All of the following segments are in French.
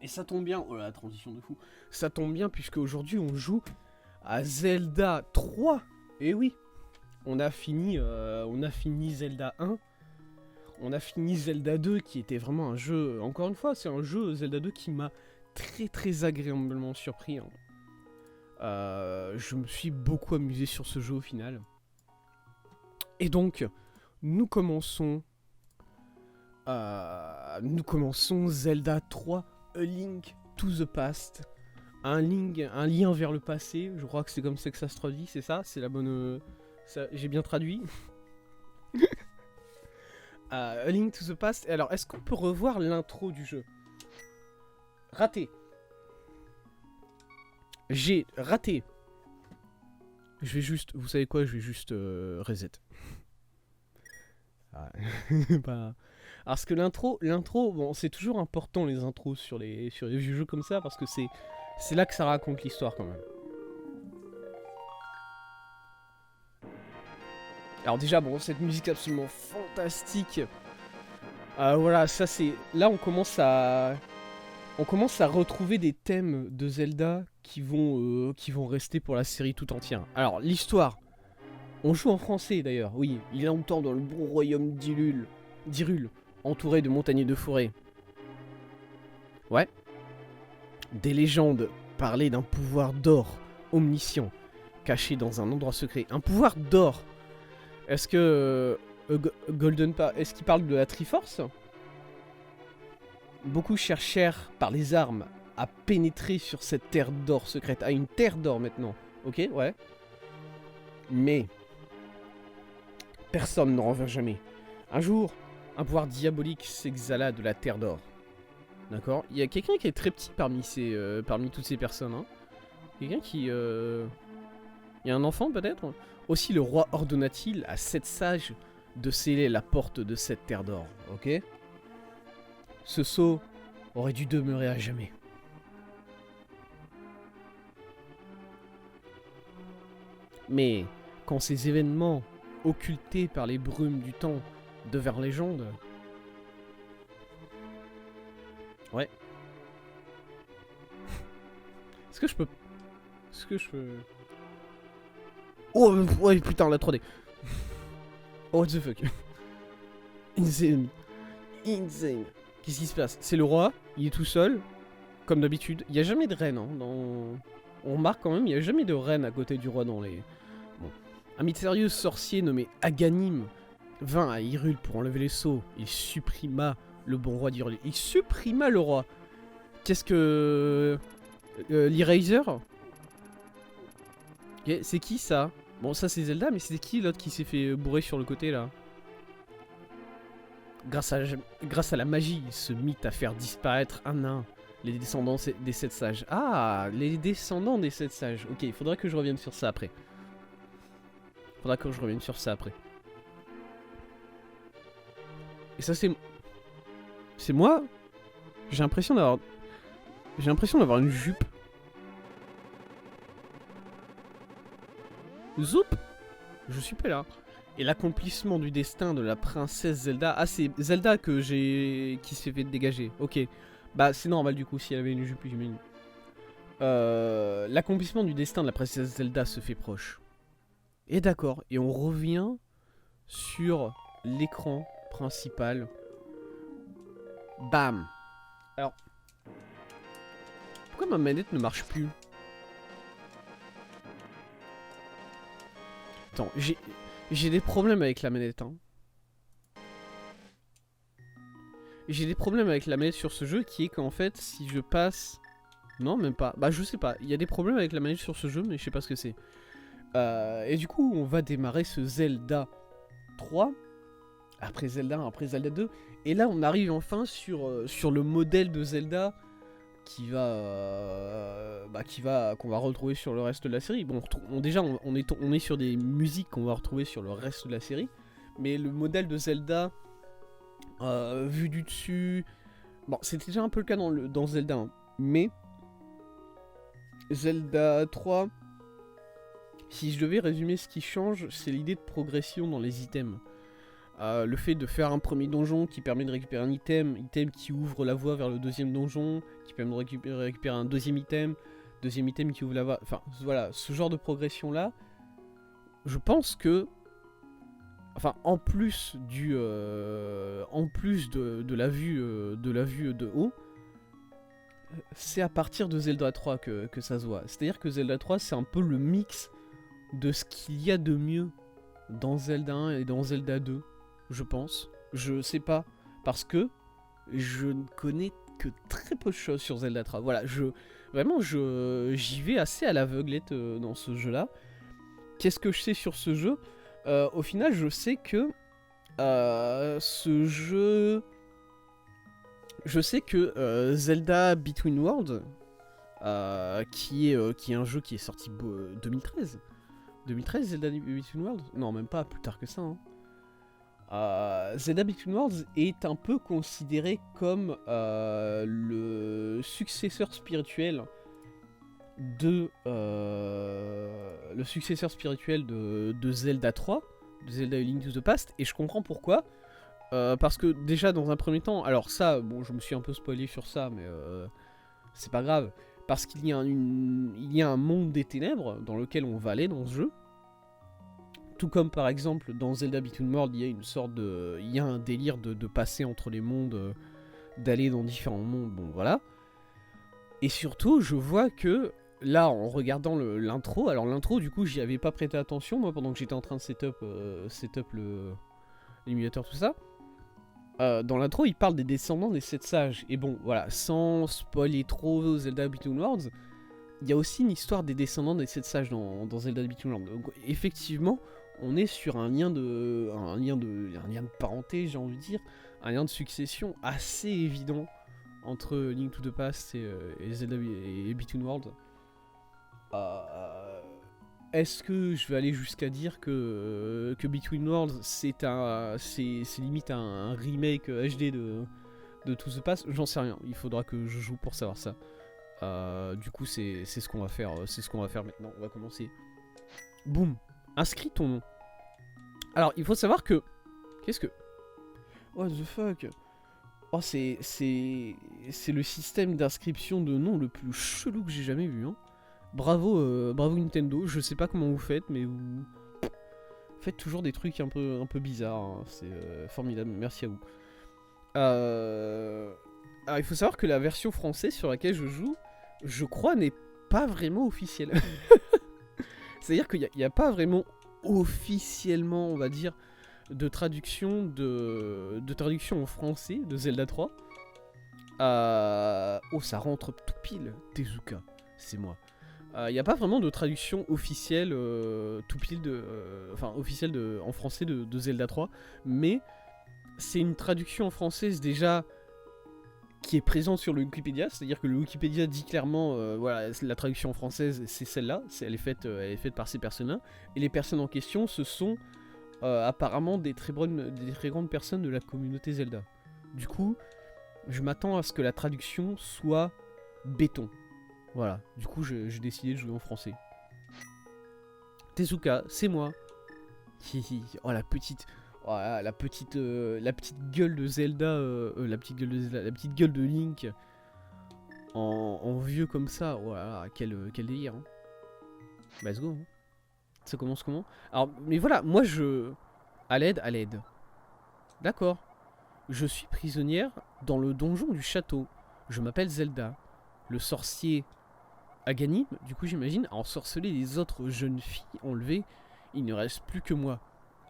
Et ça tombe bien, oh là, la transition de fou. Ça tombe bien puisque aujourd'hui on joue à Zelda 3. Et oui, on a fini Zelda 1. On a fini Zelda 2 qui était vraiment un jeu, encore une fois, c'est un jeu Zelda 2 qui m'a très très agréablement surpris. Hein. Je me suis beaucoup amusé sur ce jeu au final. Et donc, nous commençons Zelda 3, A Link to the Past. Un lien vers le passé, je crois que c'est comme ça que ça se traduit, c'est ça? C'est la bonne... j'ai bien traduit. A Link to the Past. Alors, est-ce qu'on peut revoir l'intro du jeu? Raté. J'ai raté. Je vais juste... Vous savez quoi? Je vais juste reset. Ah. Bah... Parce que l'intro, bon, c'est toujours important les intros sur les vieux jeux comme ça, parce que c'est là que ça raconte l'histoire quand même. Alors déjà, bon, cette musique absolument fantastique. Voilà, ça c'est... Là, on commence à retrouver des thèmes de Zelda qui vont rester pour la série tout entière. Alors, l'histoire. On joue en français d'ailleurs, oui. Il est longtemps dans le bon royaume d'Hyrule, entouré de montagnes et de forêts. Ouais. Des légendes parlaient d'un pouvoir d'or omniscient, caché dans un endroit secret. Un pouvoir d'or. Est-ce que est-ce qu'il parle de la Triforce? Beaucoup cherchèrent par les armes à pénétrer sur cette terre d'or secrète. Ah, une terre d'or maintenant. Ok, ouais. Mais personne n'en revint jamais. Un jour, un pouvoir diabolique s'exhala de la terre d'or. D'accord. Il y a quelqu'un qui est très petit parmi toutes ces personnes. Hein. Quelqu'un qui... Il y a un enfant peut-être. Aussi le roi ordonna-t-il à 7 sages de sceller la porte de cette terre d'or. Ok. Ce sceau aurait dû demeurer à jamais. Mais quand ces événements, occultés par les brumes du temps, devinrent légende... Ouais. Est-ce que je peux... Oh, ouais, putain, la 3D. Oh, what the fuck. Insane. Insane. Qu'est-ce qui se passe? C'est le roi, il est tout seul, comme d'habitude. Il n'y a jamais de reine, hein, dans... On remarque quand même, il n'y a jamais de reine à côté du roi dans les... Bon. Un mystérieux sorcier nommé Aganim vint à Hyrule pour enlever les sceaux. Il supprima le bon roi d'Hyrule. Il supprima le roi. Qu'est-ce que... l'Eraser? Okay, c'est qui ça? Bon, ça c'est Zelda, mais c'est qui l'autre qui s'est fait bourrer sur le côté là? Grâce à la magie, il se mit à faire disparaître un à un les descendants des 7 sages. Ah, les descendants des 7 sages. Ok, il faudra que je revienne sur ça après. Et ça c'est... C'est moi? J'ai l'impression d'avoir une jupe. Zoup! Je suis pas là. Et l'accomplissement du destin de la princesse Zelda... Ah, c'est Zelda qui s'est fait dégager. Ok. Bah, c'est normal du coup, si elle avait une jupe, j'imagine. L'accomplissement du destin de la princesse Zelda se fait proche. Et d'accord. Et on revient sur l'écran principal. Bam! Alors... Pourquoi ma manette ne marche plus? Attends, j'ai des problèmes avec la manette, hein. J'ai des problèmes avec la manette sur ce jeu qui est qu'en fait, si je passe... Non, même pas. Bah, je sais pas. Il y a des problèmes avec la manette sur ce jeu, mais je sais pas ce que c'est. Et du coup, on va démarrer ce Zelda 3. Après Zelda 1, après Zelda 2. Et là, on arrive enfin sur le modèle de Zelda qu'on va retrouver sur le reste de la série. Bon, déjà, on est sur des musiques qu'on va retrouver sur le reste de la série. Mais le modèle de Zelda, vu du dessus... Bon, c'était déjà un peu le cas dans Zelda 1. Mais Zelda 3, si je devais résumer ce qui change, c'est l'idée de progression dans les items. Le fait de faire un premier donjon qui permet de récupérer un item qui ouvre la voie vers le deuxième donjon, qui permet de récupérer un deuxième item qui ouvre la voie... Enfin, voilà, ce genre de progression-là, je pense que... Enfin, en plus de la vue de haut, c'est à partir de Zelda 3 que ça se voit. C'est-à-dire que Zelda 3, c'est un peu le mix de ce qu'il y a de mieux dans Zelda 1 et dans Zelda 2, je pense. Je sais pas, parce que je ne connais que très peu de choses sur Zelda 3. Voilà, j'y vais assez à l'aveuglette dans ce jeu-là. Qu'est-ce que je sais sur ce jeu ? Au final, je sais que ce jeu... Je sais que Zelda Between Worlds, qui est un jeu qui est sorti 2013. 2013, Zelda Between Worlds ? Non, même pas, plus tard que ça. Zelda Between Worlds est un peu considéré comme le successeur spirituel de Zelda 3, de Zelda A Link to the Past, et je comprends pourquoi. Parce que déjà dans un premier temps, alors ça, bon, je me suis un peu spoilé sur ça, mais c'est pas grave, parce qu'il y a un monde des ténèbres dans lequel on va aller dans ce jeu. Tout comme par exemple dans Zelda Between Worlds, il y a un délire de passer entre les mondes, d'aller dans différents mondes, bon voilà. Et surtout, je vois que là, en regardant l'intro, alors l'intro, du coup, j'y avais pas prêté attention, moi, pendant que j'étais en train de setup l'émulateur, tout ça. Dans l'intro, il parle des descendants des 7 sages. Et bon, voilà, sans spoiler trop Zelda Between Worlds, il y a aussi une histoire des descendants des 7 sages dans Zelda Between Worlds. Donc, effectivement, on est sur un lien de parenté, j'ai envie de dire, un lien de succession assez évident entre Link to the Past et Zelda et Between Worlds. Est-ce que je vais aller jusqu'à dire que Between Worlds c'est limite un remake HD de To the Past? J'en sais rien, il faudra que je joue pour savoir ça. Du coup c'est ce qu'on va faire, maintenant. On va commencer. Boum, inscris ton nom. Alors il faut savoir que... Qu'est-ce que... What the fuck? Oh, c'est le système d'inscription de nom le plus chelou que j'ai jamais vu, hein. Bravo Nintendo, je sais pas comment vous faites, mais vous faites toujours des trucs un peu bizarres, hein. C'est formidable, merci à vous. Alors il faut savoir que la version française sur laquelle je joue, je crois, n'est pas vraiment officielle. C'est-à-dire qu'il n'y a pas vraiment officiellement, on va dire, de traduction en français de Zelda 3. Oh, ça rentre tout pile, Tezuka, c'est moi. Il n'y a pas vraiment de traduction officielle tout pile officielle en français de Zelda 3, mais c'est une traduction en française déjà qui est présente sur le Wikipédia, c'est-à-dire que le Wikipédia dit clairement, voilà, la traduction en française c'est celle-là, elle est faite par ces personnes-là, et les personnes en question ce sont apparemment des très grandes personnes de la communauté Zelda. Du coup, je m'attends à ce que la traduction soit béton. Voilà, du coup j'ai décidé de jouer en français. Tezuka, c'est moi. Oh la petite gueule de Zelda, la petite gueule de Link en vieux comme ça. Voilà, quel délire. Hein. Let's go. Hein. Ça commence comment? Alors, mais voilà, moi à l'aide. D'accord. Je suis prisonnière dans le donjon du château. Je m'appelle Zelda. Le sorcier Aghanim, du coup j'imagine, a ensorcelé les autres jeunes filles enlevées. Il ne reste plus que moi.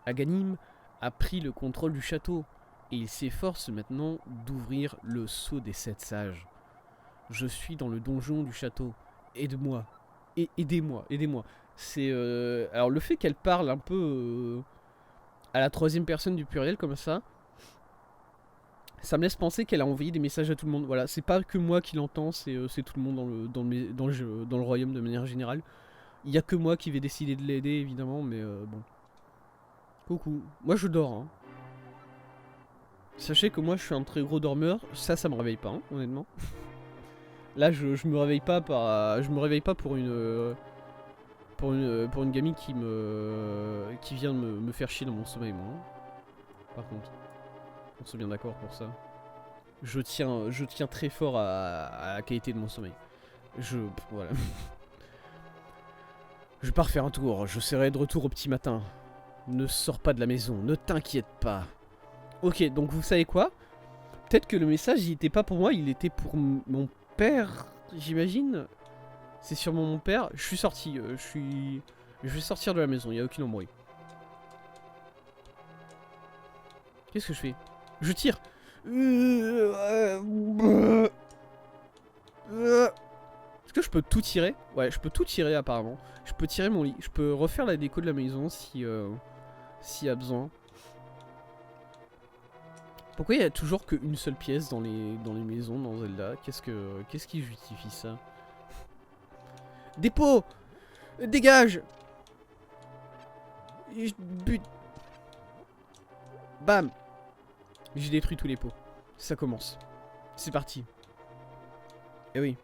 Aghanim a pris le contrôle du château et il s'efforce maintenant d'ouvrir le sceau des 7 sages. Je suis dans le donjon du château. Aide-moi. Aidez-moi. C'est alors le fait qu'elle parle un peu à la troisième personne du pluriel comme ça me laisse penser qu'elle a envoyé des messages à tout le monde. Voilà, c'est pas que moi qui l'entends, c'est tout le monde dans le royaume de manière générale. Il y a que moi qui vais décider de l'aider évidemment, mais bon. Coucou, moi je dors. Hein. Sachez que moi je suis un très gros dormeur, ça me réveille pas, hein, honnêtement. Là je me réveille pas pour une gamine qui vient de me faire chier dans mon sommeil, moi. Hein. Bah, let's go. Hein. Ça commence comment? Alors, mais voilà, moi je... À l'aide. D'accord. Je suis prisonnière dans le donjon du château. Je m'appelle Zelda. Le sorcier Aghanim a pris le contrôle du château et il s'efforce maintenant d'ouvrir le sceau des 7 sages. Je suis dans le donjon du château. Aidez-moi. Alors, mais voilà, moi par contre. On soit bien d'accord pour ça. Je tiens très fort à la qualité de mon sommeil. Voilà. Je pars faire un tour, je serai de retour au petit matin. Ne sors pas de la maison, ne t'inquiète pas. Ok, donc vous savez quoi? Peut-être que le message, il était pas pour moi, il était pour mon père, j'imagine. C'est sûrement mon père. Je suis sorti, je vais sortir de la maison, il n'y a aucun embrouille. Qu'est-ce que je fais? Je tire. Est-ce que je peux tout tirer? Ouais, je peux tout tirer apparemment. Je peux tirer mon lit. Je peux refaire la déco de la maison si s'il y a besoin. Pourquoi il y a toujours qu'une seule pièce dans les maisons dans Zelda? Qu'est-ce qui justifie ça? Dépôt! Dégage! But! Bam! J'ai détruit tous les pots. Ça commence. C'est parti. Eh oui.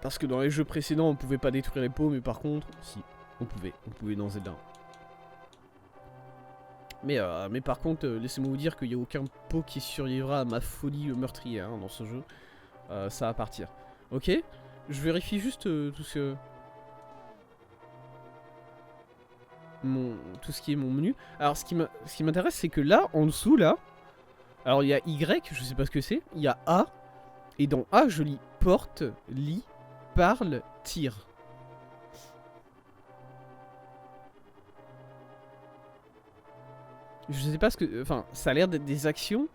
Parce que dans les jeux précédents, on pouvait pas détruire les pots, mais par contre, si, on pouvait dans Zelda. Mais par contre, laissez-moi vous dire qu'il n'y a aucun pot qui survivra à ma folie meurtrière hein, dans ce jeu. Ça va partir. Ok. Je vérifie juste tout ce qui est mon menu. Alors ce qui m'intéresse c'est que là, en dessous là, alors il y a Y, je sais pas ce que c'est, il y a A, et dans A je lis porte, lit, parle, tire. Je sais pas ce que... Enfin, ça a l'air d'être des actions,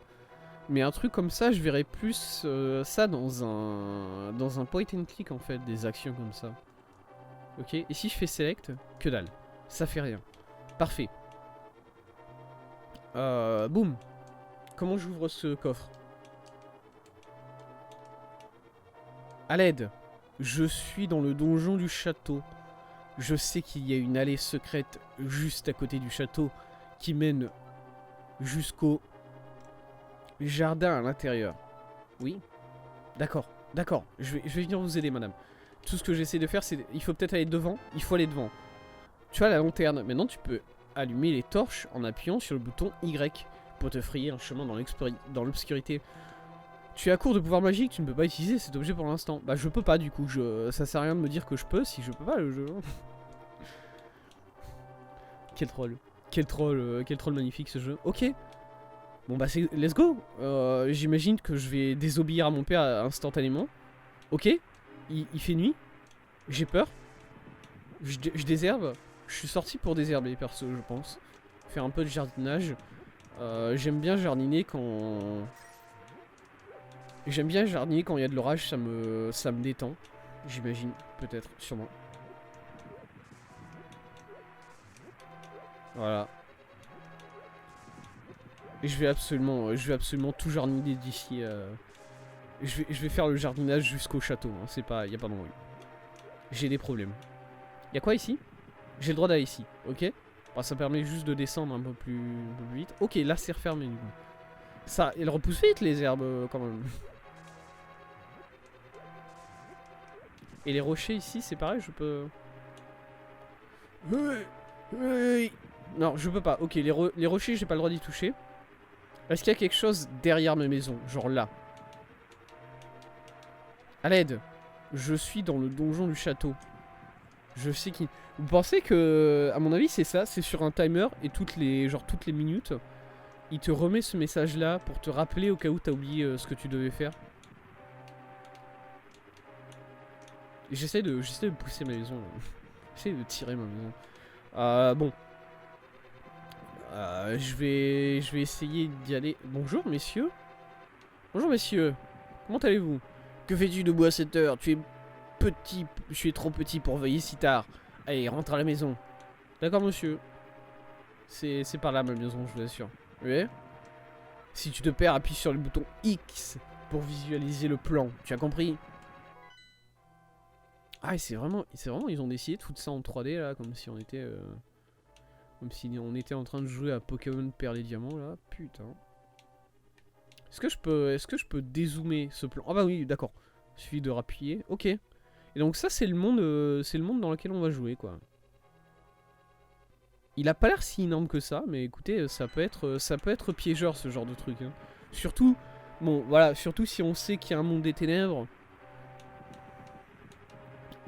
mais un truc comme ça, je verrais plus ça dans un point and click en fait, des actions comme ça. Ok, et si je fais select, que dalle. Ça fait rien. Parfait. Boum. Comment j'ouvre ce coffre? À l'aide. Je suis dans le donjon du château. Je sais qu'il y a une allée secrète juste à côté du château qui mène jusqu'au jardin à l'intérieur. Oui. D'accord. D'accord. Je vais venir vous aider, madame. Tout ce que j'essaie de faire, c'est... Il faut peut-être aller devant. Il faut aller devant. Tu as la lanterne. Maintenant, tu peux allumer les torches en appuyant sur le bouton Y pour te frayer un chemin dans l'obscurité. Tu es à court de pouvoir magique, tu ne peux pas utiliser cet objet pour l'instant. Bah, je peux pas, du coup. Ça sert à rien de me dire que je peux si je peux pas le jeu. Quel troll. Quel troll magnifique ce jeu. Ok. Bon bah c'est let's go. J'imagine que je vais désobéir à mon père instantanément. Ok. Il fait nuit. J'ai peur. Je désherbe. Je suis sorti pour désherber perso je pense. Faire un peu de jardinage. J'aime bien jardiner quand... J'aime bien jardiner quand il y a de l'orage, ça me détend. J'imagine, peut-être, sûrement. Voilà. Et je vais absolument tout jardiner d'ici. Je vais faire le jardinage jusqu'au château. Hein. Y a pas d'embrouille. J'ai des problèmes. Y a quoi ici? J'ai le droit d'aller ici, ok? Bon, ça permet juste de descendre un peu plus vite. Ok, là c'est refermé du coup. Ça, il repousse vite les herbes quand même. Et les rochers ici, c'est pareil, je peux... Non, je peux pas. Ok, les rochers, j'ai pas le droit d'y toucher. Est-ce qu'il y a quelque chose derrière ma maison? Genre là. À l'aide. Je suis dans le donjon du château. Je sais qui... Vous pensez que... À mon avis, c'est ça. C'est sur un timer. Et toutes les minutes, il te remet ce message-là pour te rappeler au cas où t'as oublié ce que tu devais faire. J'essaie de pousser ma maison. J'essaie de tirer ma maison. Bon. Je vais essayer d'y aller. Bonjour, messieurs. Bonjour, messieurs. Comment allez-vous? Que fais-tu debout à cette heure? Tu es petit. Je suis trop petit pour veiller si tard. Allez, rentre à la maison. D'accord, monsieur. C'est par là, ma maison, je vous assure. Oui. Si tu te perds, appuie sur le bouton X pour visualiser le plan. Tu as compris? Ah, c'est vraiment, ils ont décidé de foutre ça en 3D là, comme si on était en train de jouer à Pokémon Perles et Diamants là. Putain. Est-ce que je peux dézoomer ce plan? Ah bah oui, d'accord. Il suffit de rappuyer. Ok. Et donc ça c'est le monde dans lequel on va jouer quoi. Il a pas l'air si énorme que ça, mais écoutez, ça peut être piégeur ce genre de truc. Hein. Surtout, bon, voilà, surtout si on sait qu'il y a un monde des ténèbres.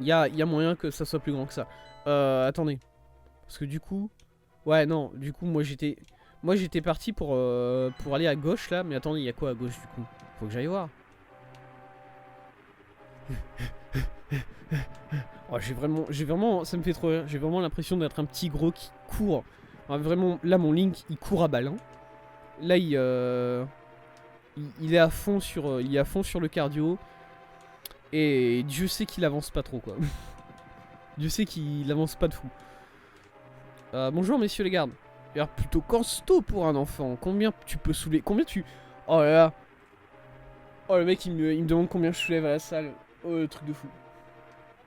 Il y a moyen que ça soit plus grand que ça. Attendez. Parce que du coup... Ouais, non, du coup, moi j'étais parti pour aller à gauche, là. Mais attendez, il y a quoi à gauche, du coup? Faut que j'aille voir. Oh, j'ai vraiment, ça me fait trop rire. J'ai vraiment l'impression d'être un petit gros qui court. Enfin, vraiment, là, mon Link, il court à balle. Hein. Là, il est à fond sur, il est à fond sur le cardio. Et Dieu sait qu'il avance pas trop, quoi. Dieu sait qu'il avance pas de fou. Bonjour, messieurs les gardes. Il a l'air plutôt costaud pour un enfant. Combien tu peux soulever? Combien tu... Oh là là. Oh, le mec, il me demande combien je soulève à la salle. Oh, le truc de fou.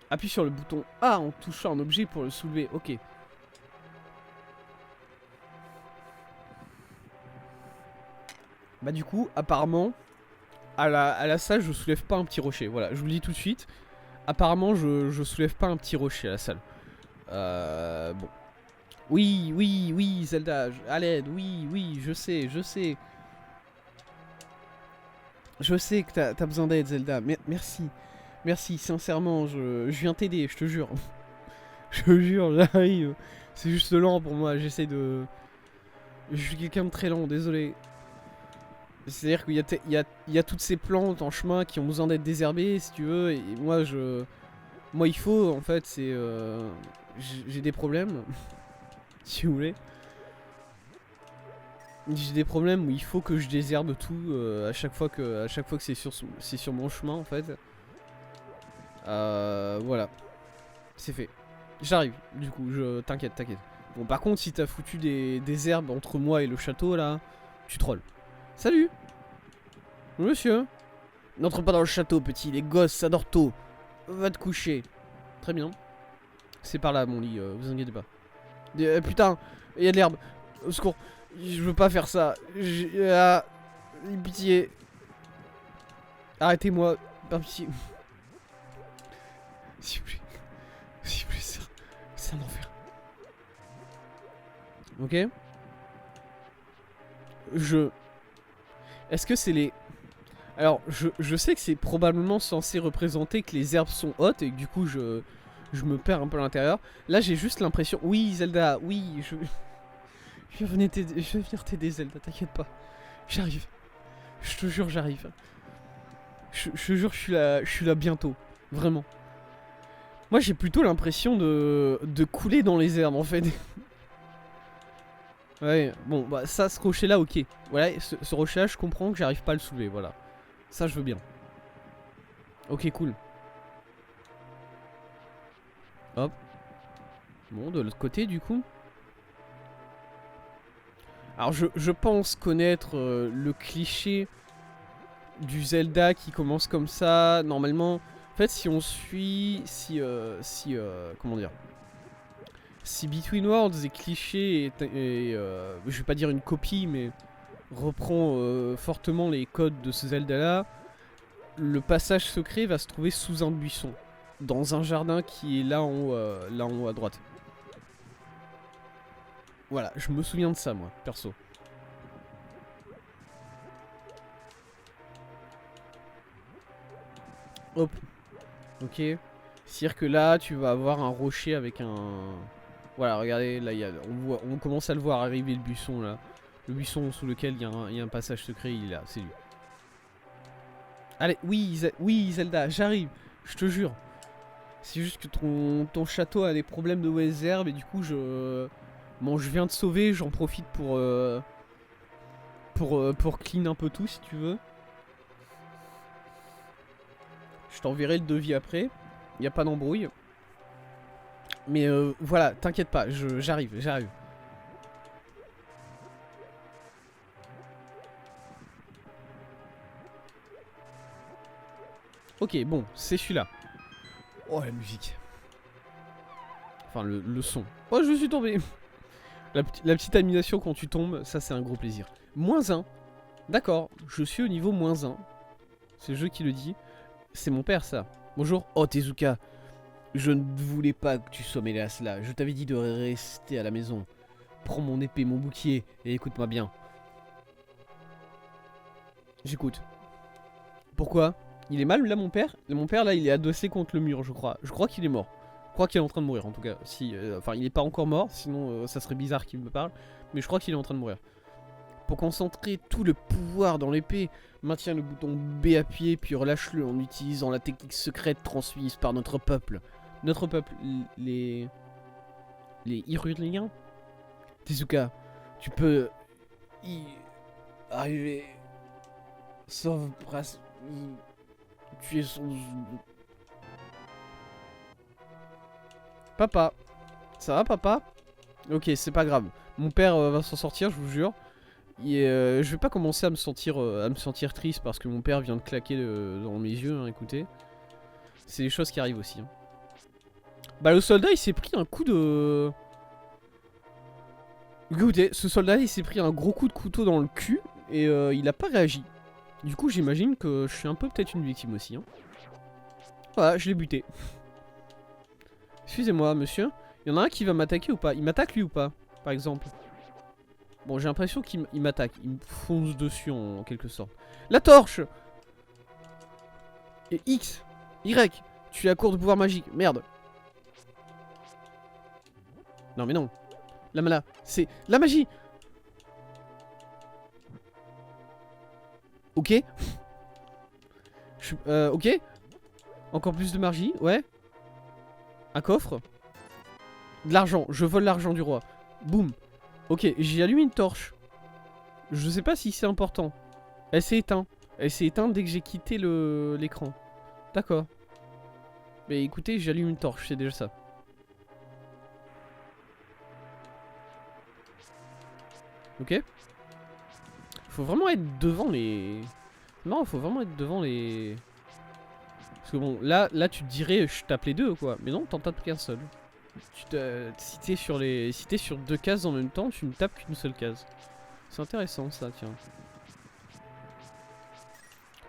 Appuie sur le bouton A en touchant un objet pour le soulever. Ok. Bah du coup, apparemment, à la salle, je soulève pas un petit rocher. Voilà, je vous le dis tout de suite. Apparemment, je soulève pas un petit rocher à la salle. Bon. Oui, oui, oui, Zelda, à l'aide, oui, oui, je sais, je sais. Je sais que t'as besoin d'aide, Zelda. Merci. Merci, sincèrement, je viens t'aider, je te jure. Je te jure, j'arrive. C'est juste lent pour moi, j'essaie de... Je suis quelqu'un de très lent, désolé. C'est-à-dire qu'il y a toutes ces plantes en chemin qui ont besoin d'être désherbées, si tu veux, et moi, Moi, il faut, en fait, c'est... J'ai des problèmes, si vous voulez. J'ai des problèmes où il faut que je désherbe tout à chaque fois que c'est sur mon chemin, en fait. Voilà. C'est fait. J'arrive, du coup, t'inquiète, t'inquiète. Bon, par contre, si t'as foutu des herbes entre moi et le château, là, tu trolls. Salut. Monsieur. N'entre pas dans le château, petit, les gosses s'adorent tôt. Va te coucher. Très bien. C'est par là, mon lit, vous inquiétez pas. Putain, il y a de l'herbe. Au secours. Je veux pas faire ça. Pitié. Arrêtez-moi. Par pitié. S'il vous plaît. S'il vous plaît, c'est un enfer. Ok. Est-ce que c'est les... Alors, je sais que c'est probablement censé représenter que les herbes sont hautes et que du coup, je me perds un peu à l'intérieur. Là, j'ai juste l'impression... Oui, Zelda, oui, je vais venir t'aider, Zelda, t'inquiète pas. J'arrive. Je te jure, j'arrive. Je te jure, je suis là bientôt. Vraiment. Moi, j'ai plutôt l'impression de couler dans les herbes, en fait. Ouais, bon, bah ça, ce rocher-là, ok. Voilà, ce rocher-là, je comprends que j'arrive pas à le soulever, voilà. Ça, je veux bien. Ok, cool. Hop. Bon, de l'autre côté, du coup. Alors, je pense connaître le cliché du Zelda qui commence comme ça. Normalement, en fait, si on suit... comment dire? Si Between Worlds est cliché et je vais pas dire une copie, mais reprend fortement les codes de ce Zelda-là, le passage secret va se trouver sous un buisson, dans un jardin qui est là en haut à droite. Voilà, je me souviens de ça, moi, perso. Hop. Ok. C'est-à-dire que là, tu vas avoir un rocher avec un... Voilà, regardez, là, on commence à le voir arriver, le buisson, là. Le buisson sous lequel il y a un passage secret, il est là, c'est lui. Allez, oui, Zelda, j'arrive, je te jure. C'est juste que ton château a des problèmes de mauvaise herbe et du coup, Bon, je viens de sauver, j'en profite pour clean un peu tout, si tu veux. Je t'enverrai le devis après. Y a pas d'embrouille. Mais voilà, t'inquiète pas, j'arrive. Ok, bon, c'est celui-là. Oh, la musique. Enfin, le son. Oh, je suis tombé. La petite animation quand tu tombes, ça c'est un gros plaisir. -1. D'accord, je suis au niveau -1. C'est le jeu qui le dit. C'est mon père, ça. Bonjour. Oh, Tezuka. Je ne voulais pas que tu sois mêlé à cela. Je t'avais dit de rester à la maison. Prends mon épée, mon bouclier, et écoute-moi bien. J'écoute. Pourquoi? Il est mal là mon père? Mon père là il est adossé contre le mur je crois. Je crois qu'il est mort. Je crois qu'il est en train de mourir en tout cas. Si, enfin il est pas encore mort, sinon ça serait bizarre qu'il me parle. Mais je crois qu'il est en train de mourir. Pour concentrer tout le pouvoir dans l'épée, maintiens le bouton B appuyé puis relâche-le en utilisant la technique secrète transmise par notre peuple. Notre peuple, les Hyruléens. Tezuka, tu peux y arriver. Sauf tu es son... Papa. Ça va papa? Ok, c'est pas grave. Mon père va s'en sortir, je vous jure. Et je vais pas commencer à me sentir triste parce que mon père vient de claquer dans mes yeux, hein, écoutez. C'est des choses qui arrivent aussi. Hein. Bah le soldat il s'est pris un coup de... Écoutez, ce soldat il s'est pris un gros coup de couteau dans le cul et il a pas réagi. Du coup j'imagine que je suis un peu peut-être une victime aussi. Hein. Voilà, je l'ai buté. Excusez-moi monsieur, il y en a un qui va m'attaquer ou pas? Il m'attaque lui ou pas, par exemple? Bon j'ai l'impression qu'il m'attaque, il me fonce dessus en quelque sorte. La torche! Et X, Y, tu es à court de pouvoir magique, merde. Non mais non. La mana, c'est la magie. Ok. Ok. Encore plus de magie, ouais. Un coffre. De l'argent, je vole l'argent du roi. Boum. Ok, j'ai allumé une torche. Je sais pas si c'est important. Elle s'est éteinte. Elle s'est éteinte dès que j'ai quitté l'écran. D'accord. Mais écoutez, j'allume une torche, c'est déjà ça. Ok. Faut vraiment être devant les... Non, faut vraiment être devant les... Parce que bon, là tu te dirais, je tape les deux quoi. Mais non, t'en tapes qu'un seul. Si t'es sur deux cases en même temps, tu ne tapes qu'une seule case. C'est intéressant ça, tiens.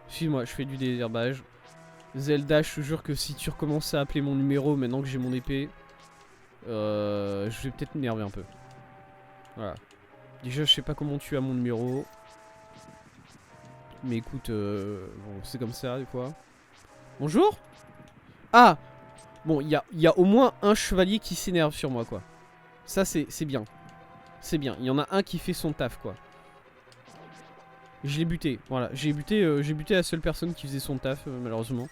Excuse-moi, je fais du désherbage. Zelda, je te jure que si tu recommences à appeler mon numéro maintenant que j'ai mon épée, je vais peut-être m'énerver un peu. Voilà. Déjà, je sais pas comment tu as mon numéro. Mais écoute, bon, c'est comme ça des fois. Bonjour. Ah. Bon, il y a au moins un chevalier qui s'énerve sur moi, quoi. Ça, c'est bien. C'est bien. Il y en a un qui fait son taf, quoi. Je l'ai buté. Voilà. J'ai buté la seule personne qui faisait son taf, malheureusement.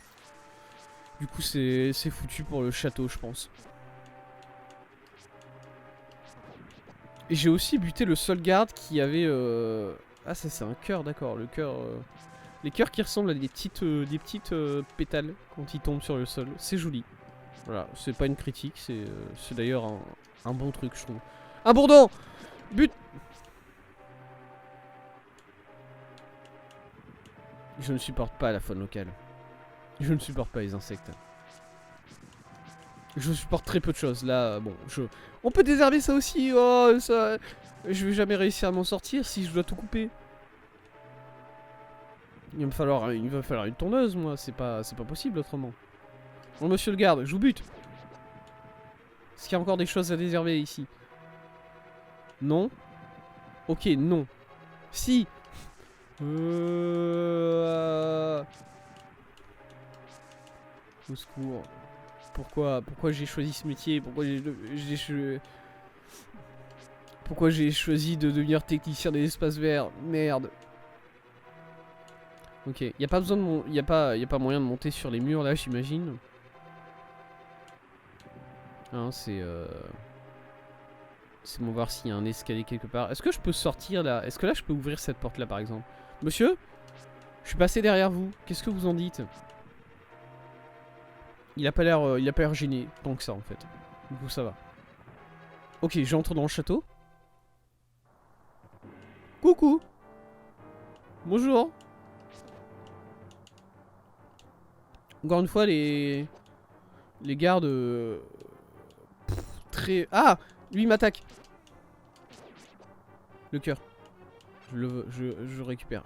Du coup, c'est foutu pour le château, je pense. Et j'ai aussi buté le seul garde qui avait... Ah, ça, c'est un cœur, d'accord. Le cœur... Les cœurs qui ressemblent à des petites pétales quand ils tombent sur le sol. C'est joli. Voilà, c'est pas une critique, c'est d'ailleurs un bon truc, je trouve. Un bourdon! But! Je ne supporte pas la faune locale. Je ne supporte pas les insectes. Je supporte très peu de choses. Là, bon, on peut désherber ça aussi. Oh, ça... Je vais jamais réussir à m'en sortir si je dois tout couper. Il va me falloir une tondeuse, moi. C'est pas possible autrement. Bon, monsieur le garde, je vous bute. Est-ce qu'il y a encore des choses à désherber ici? Non. Ok, non. Si. Au secours. Pourquoi j'ai choisi ce métier? Pourquoi j'ai choisi de devenir technicien des espaces verts? Merde. Ok, y a pas besoin de y a pas moyen de monter sur les murs là, j'imagine. Hein, c'est bon, voir s'il y a un escalier quelque part. Est-ce que je peux sortir là? Est-ce que là je peux ouvrir cette porte là par exemple? Monsieur? Je suis passé derrière vous. Qu'est-ce que vous en dites? Il a pas l'air gêné tant que ça en fait. Du coup ça va. Ok, j'entre dans le château. Coucou. Bonjour. Encore une fois les gardes très... Ah! Lui il m'attaque. Le cœur. Je récupère.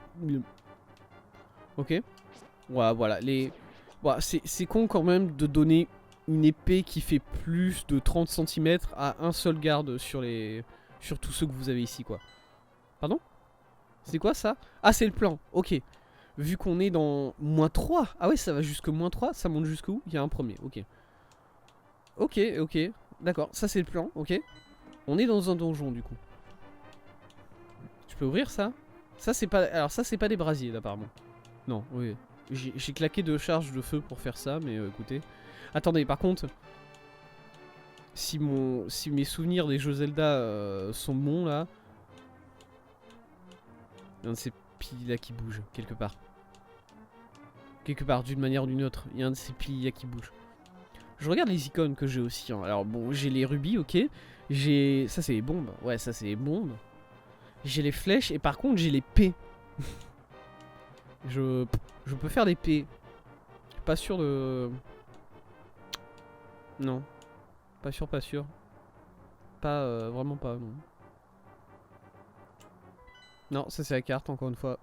Ok. Ouais, voilà. Ouais, c'est con quand même de donner une épée qui fait plus de 30 cm à un seul garde sur sur tous ceux que vous avez ici, quoi. Pardon? C'est quoi ça? Ah, c'est le plan, ok. Vu qu'on est dans -3. Ah ouais, ça va jusque -3, ça monte jusqu'où? Il y a un premier, ok. Ok, ok, d'accord, ça c'est le plan, ok. On est dans un donjon du coup. Je peux ouvrir ça? Ça c'est pas... Alors ça c'est pas des brasiers là apparemment. Non, oui. J'ai claqué 2 charges de feu pour faire ça, mais écoutez. Attendez, par contre... Si mes souvenirs des jeux Zelda sont bons là... Il y a un de ces piliers là qui bouge, quelque part. Quelque part, d'une manière ou d'une autre. Il y a un de ces piliers là qui bouge. Je regarde les icônes que j'ai aussi. Hein. Alors bon, j'ai les rubis, ok. J'ai... Ça c'est les bombes. Ouais, ça c'est les bombes. J'ai les flèches et par contre j'ai les P. je peux faire des P. Je suis pas sûr de... Non. Pas sûr, pas sûr. Pas... vraiment pas, non. Non, ça c'est la carte, encore une fois.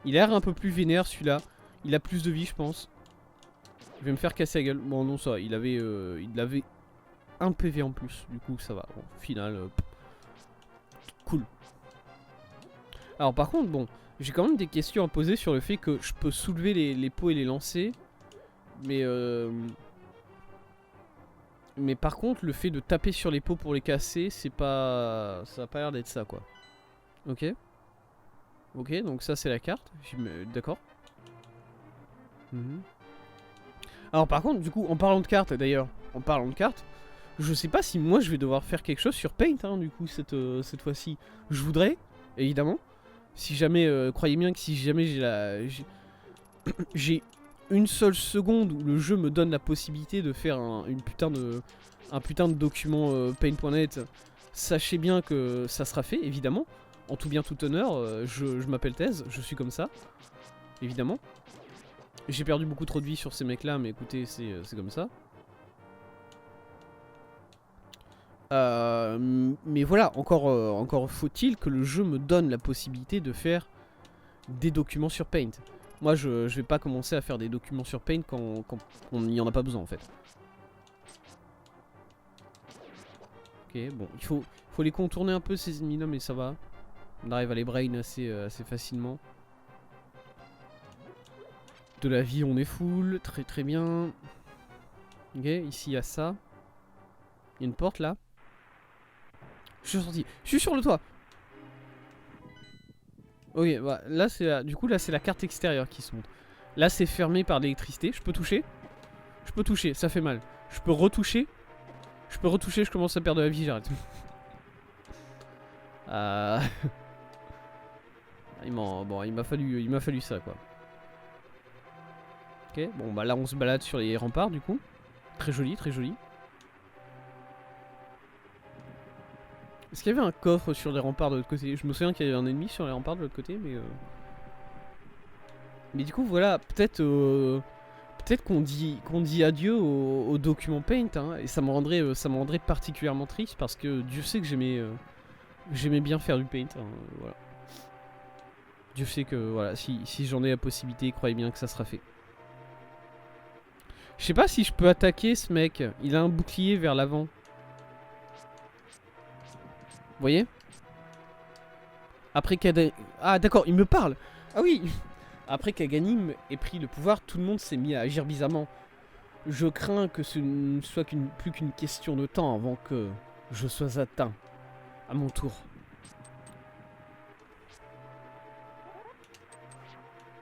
Il a l'air un peu plus vénère celui-là. Il a plus de vie, je pense. Je vais me faire casser la gueule. Bon, non, ça, il avait 1 PV en plus. Du coup, ça va. Bon, final, cool. Alors, par contre, bon, j'ai quand même des questions à poser sur le fait que je peux soulever les pots et les lancer. Mais par contre, le fait de taper sur les pots pour les casser, c'est pas... Ça a pas l'air d'être ça, quoi. Ok. Ok, donc ça, c'est la carte. D'accord. Alors par contre, du coup, en parlant de cartes, d'ailleurs, en parlant de cartes, je sais pas si moi je vais devoir faire quelque chose sur Paint, hein, du coup, cette fois-ci. Je voudrais, évidemment. Si jamais, croyez bien que si jamais j'ai une seule seconde où le jeu me donne la possibilité de faire un putain de document paint.net, sachez bien que ça sera fait, évidemment. En tout bien tout honneur, je m'appelle Thèse, je suis comme ça, évidemment. J'ai perdu beaucoup trop de vie sur ces mecs là, mais écoutez, c'est comme ça. Mais voilà, encore faut-il que le jeu me donne la possibilité de faire des documents sur Paint. Moi je vais pas commencer à faire des documents sur Paint quand on n'y en a pas besoin en fait. Ok, bon, il faut les contourner un peu ces ennemis là, mais ça va. On arrive à les brain assez facilement. De la vie on est full, très très bien. Ok, ici il y a ça. Il y a une porte là. Je suis sorti, je suis sur le toit. Ok, bah, là c'est du coup là c'est la carte extérieure qui se montre. Là c'est fermé par l'électricité. Je peux toucher. Je peux toucher, ça fait mal. Je peux retoucher. Je peux retoucher, je commence à perdre de la vie, j'arrête. Bon, il m'a fallu ça quoi. Ok, bon bah là on se balade sur les remparts du coup. Très joli, très joli. Est-ce qu'il y avait un coffre sur les remparts de l'autre côté? Je me souviens qu'il y avait un ennemi sur les remparts de l'autre côté, mais... Mais du coup, voilà, peut-être qu'on dit adieu au document Paint, hein, et ça me rendrait particulièrement triste, parce que Dieu sait que j'aimais bien faire du Paint, hein, voilà. Dieu sait que, voilà, si j'en ai la possibilité, croyez bien que ça sera fait. Je sais pas si je peux attaquer ce mec, il a un bouclier vers l'avant. Vous voyez? Après qu'Adanim... Ah d'accord, il me parle. Ah oui. Après qu'Aganim ait pris le pouvoir, tout le monde s'est mis à agir bizarrement. Je crains que ce ne soit plus qu'une question de temps avant que je sois atteint. À mon tour.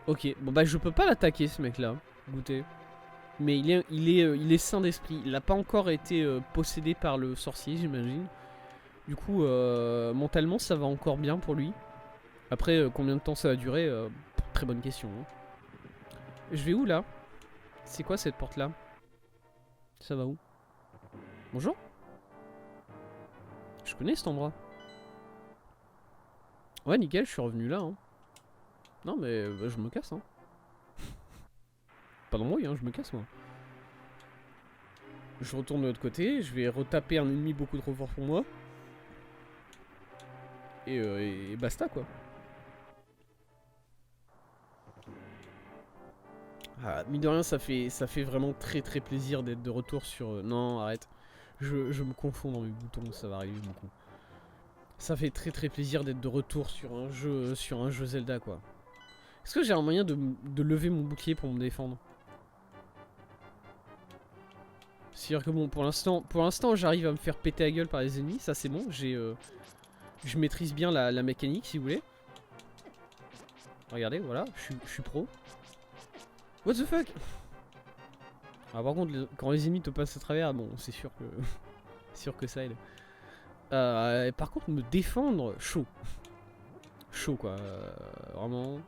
Ok, bon bah je peux pas l'attaquer ce mec là. Goûtez. Mais il est sain d'esprit. Il n'a pas encore été possédé par le sorcier, j'imagine. Du coup, mentalement, ça va encore bien pour lui. Après, combien de temps ça va durer très bonne question. Hein. Je vais où, là? C'est quoi, cette porte-là? Ça va où? Bonjour? Je connais cet endroit. Ouais, nickel, je suis revenu là. Hein. Non, mais bah, je me casse. Hein. Pas d'embrouille, hein, je me casse, moi. Je retourne de l'autre côté. Je vais retaper un ennemi beaucoup trop fort pour moi. Et basta, quoi. Ah, mine de rien, ça fait vraiment très très plaisir d'être de retour sur... non, arrête. Je me confonds dans mes boutons, ça va arriver beaucoup. Ça fait très très plaisir d'être de retour sur un jeu Zelda quoi. Est-ce que j'ai un moyen de lever mon bouclier pour me défendre? C'est-à-dire que bon, pour l'instant j'arrive à me faire péter la gueule par les ennemis, ça c'est bon, je maîtrise bien la mécanique si vous voulez. Regardez, voilà, je suis pro. What the fuck? Ah, par contre, quand les ennemis te passent à travers, bon, c'est sûr que sûr que ça aide. Par contre, me défendre, chaud. Chaud quoi, vraiment.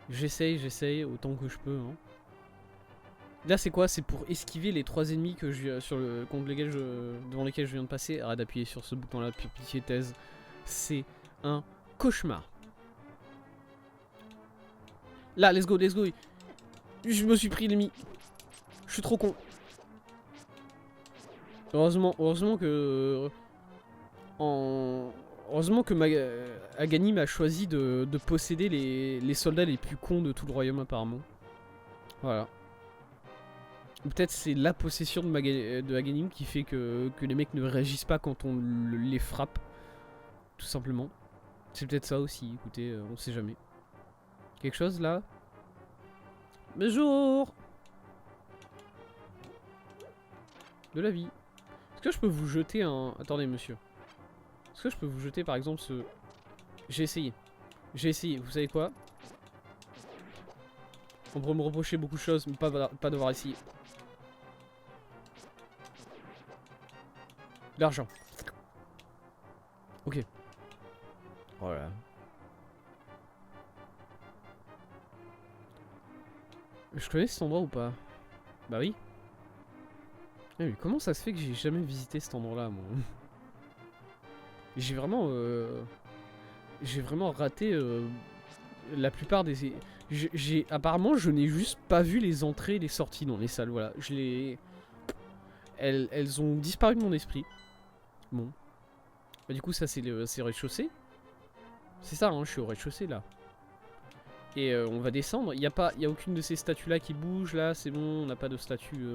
J'essaye autant que je peux. Hein. Là c'est quoi? C'est pour esquiver les 3 ennemis que devant lesquels je viens de passer. Arrête d'appuyer sur ce bouton là, pitié thèse. C'est un cauchemar. Là, let's go. Je me suis pris l'ennemi. Je suis trop con. Heureusement que... Heureusement que Aghanim a choisi de posséder les soldats les plus cons de tout le royaume apparemment. Voilà. Ou peut-être c'est la possession de Aghanim qui fait que les mecs ne réagissent pas quand on les frappe. Tout simplement. C'est peut-être ça aussi, écoutez, on sait jamais. Quelque chose là? Bonjour! De la vie. Est-ce que je peux vous jeter un... Attendez monsieur. Est-ce que je peux vous jeter par exemple ce... J'ai essayé, vous savez quoi? On pourrait me reprocher beaucoup de choses, mais pas devoir essayer. L'argent. Ok. Voilà. Je connais cet endroit ou pas? Bah oui. Ah, mais comment ça se fait que j'ai jamais visité cet endroit-là, moi? J'ai vraiment raté la plupart des... Apparemment, je n'ai juste pas vu les entrées et les sorties dans les salles, voilà. Elles ont disparu de mon esprit. Bon. Bah du coup, ça c'est le rez-de-chaussée. C'est ça, hein, je suis au rez-de-chaussée, là. Et on va descendre. Il y a aucune de ces statues-là qui bouge, là, c'est bon. On n'a pas de statue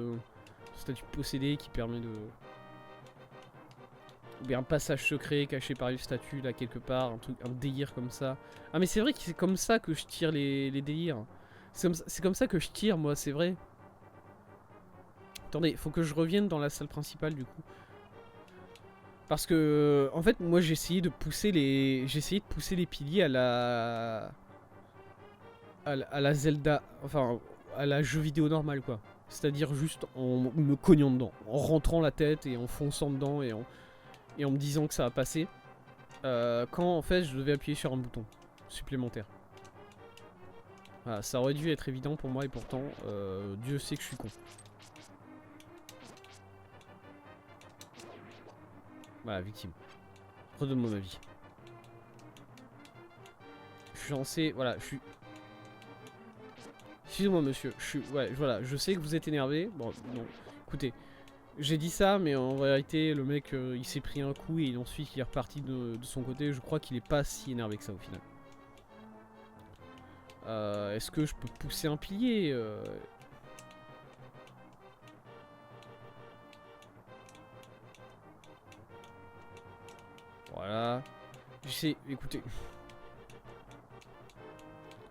possédée qui permet de... Ou bien un passage secret caché par une statue là quelque part, un délire comme ça. Ah mais c'est vrai que c'est comme ça que je tire les délires. C'est comme ça que je tire moi, c'est vrai. Attendez, faut que je revienne dans la salle principale du coup. Parce que en fait moi j'ai essayé de pousser les piliers à la Zelda, enfin à la jeu vidéo normale quoi. C'est-à-dire juste en me cognant dedans, en rentrant la tête et en fonçant dedans et en me disant que ça va passer, quand en fait je devais appuyer sur un bouton supplémentaire. Voilà, ça aurait dû être évident pour moi et pourtant, Dieu sait que je suis con. Voilà, victime. Redonne-moi ma vie. Je suis censé... Voilà, je suis... Excusez-moi monsieur, ouais, voilà, je sais que vous êtes énervé. Bon, non, écoutez... J'ai dit ça, mais en vérité, le mec, il s'est pris un coup et ensuite il est reparti de son côté. Je crois qu'il est pas si énervé que ça au final. Est-ce que je peux pousser un pilier Voilà. Écoutez.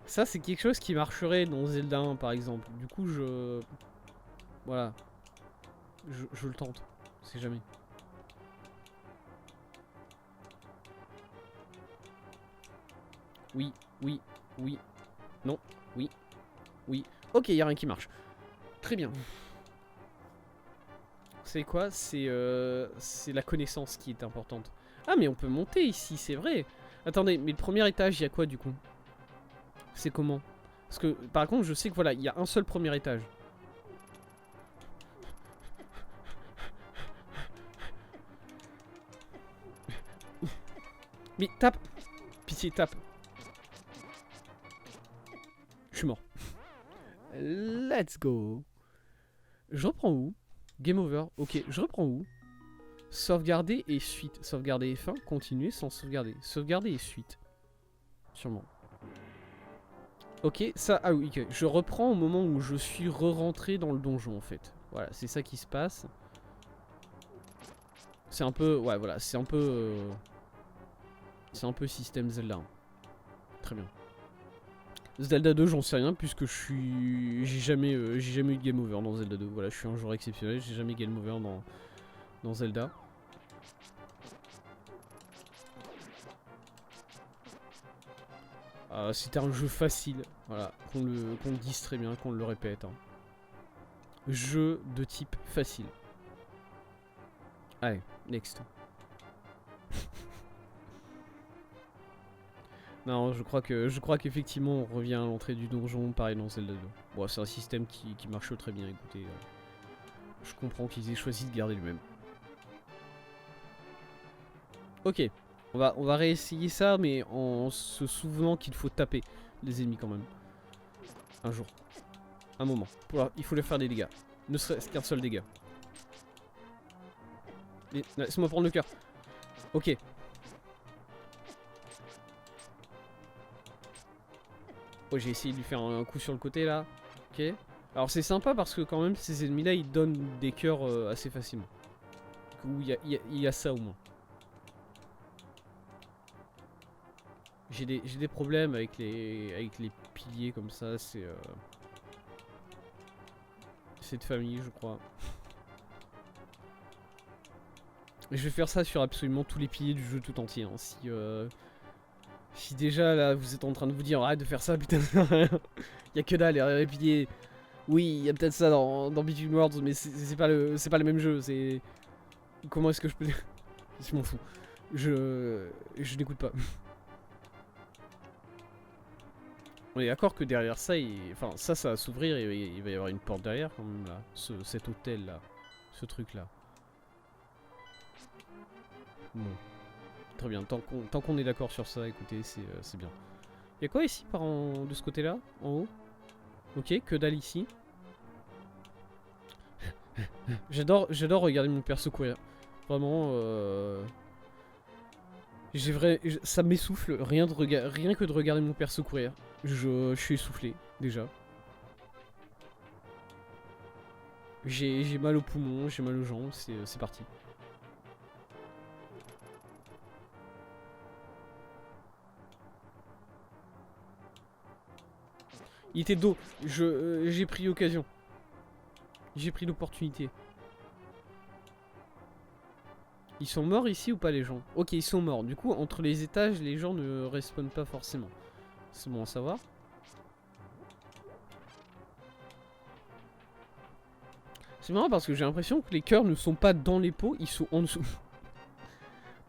Ça, c'est quelque chose qui marcherait dans Zelda 1, par exemple. Du coup, voilà. Je le tente. C'est jamais. Oui. Non. Oui. Ok, y a rien qui marche. Très bien. C'est quoi? C'est la connaissance qui est importante. Ah, mais on peut monter ici, c'est vrai. Attendez, mais le premier étage, il y a quoi du coup? C'est comment? Parce que, par contre, je sais que voilà, il y a un seul premier étage. Mais tape! Pitié, tape! Je suis mort. Let's go! Je reprends où? Game over. Ok, je reprends où? Sauvegarder et suite. Sauvegarder et fin, continuer sans sauvegarder. Sauvegarder et suite. Sûrement. Ok, ça... Ah oui, ok. Je reprends au moment où je suis re-rentré dans le donjon, en fait. Voilà, c'est ça qui se passe. C'est un peu, ouais voilà, c'est un peu système Zelda. Hein. Très bien. Zelda 2 j'en sais rien puisque j'ai jamais eu de game over dans Zelda 2. Voilà, je suis un joueur exceptionnel, j'ai jamais game over dans Zelda. C'était un jeu facile, voilà, qu'on le dise très bien, qu'on le répète. Hein. Jeu de type facile. Allez, next. Non, je crois qu'effectivement on revient à l'entrée du donjon, pareil dans Zelda 2. Bon, c'est un système qui marche très bien, écoutez. Je comprends qu'ils aient choisi de garder le même. Ok, on va réessayer ça, mais en se souvenant qu'il faut taper les ennemis quand même. Un jour. Un moment. Il faut leur faire des dégâts. Ne serait-ce qu'un seul dégât. Laisse-moi prendre le cœur. Ok. Oh, j'ai essayé de lui faire un coup sur le côté là. Ok. Alors c'est sympa parce que quand même ces ennemis là ils donnent des cœurs assez facilement. Du coup il y a ça au moins. J'ai des problèmes avec les piliers comme ça, c'est de famille je crois. Et je vais faire ça sur absolument tous les piliers du jeu tout entier. Hein. Si déjà là vous êtes en train de vous dire arrête de faire ça, putain, y a que dalle, les piliers. Oui, il y a peut-être ça dans Between Worlds, mais c'est pas le même jeu. C'est comment est-ce que je peux je m'en fous. Je n'écoute pas. On est d'accord que derrière ça, enfin ça va s'ouvrir et il va y avoir une porte derrière quand même là. Cet hôtel là, ce truc là. Bon. Très bien, tant qu'on est d'accord sur ça, écoutez, c'est bien. Y'a quoi ici de ce côté-là, en haut? Ok, que dalle ici. J'adore regarder mon perso courir. Vraiment, ça m'essouffle rien que de regarder mon perso courir. Je suis essoufflé déjà. J'ai mal aux poumons, j'ai mal aux jambes, c'est parti. Il était dos. J'ai pris l'occasion. J'ai pris l'opportunité. Ils sont morts ici ou pas les gens? Ok, ils sont morts. Du coup, entre les étages, les gens ne respawnent pas forcément. C'est bon à savoir. C'est marrant parce que j'ai l'impression que les cœurs ne sont pas dans les pots, ils sont en dessous.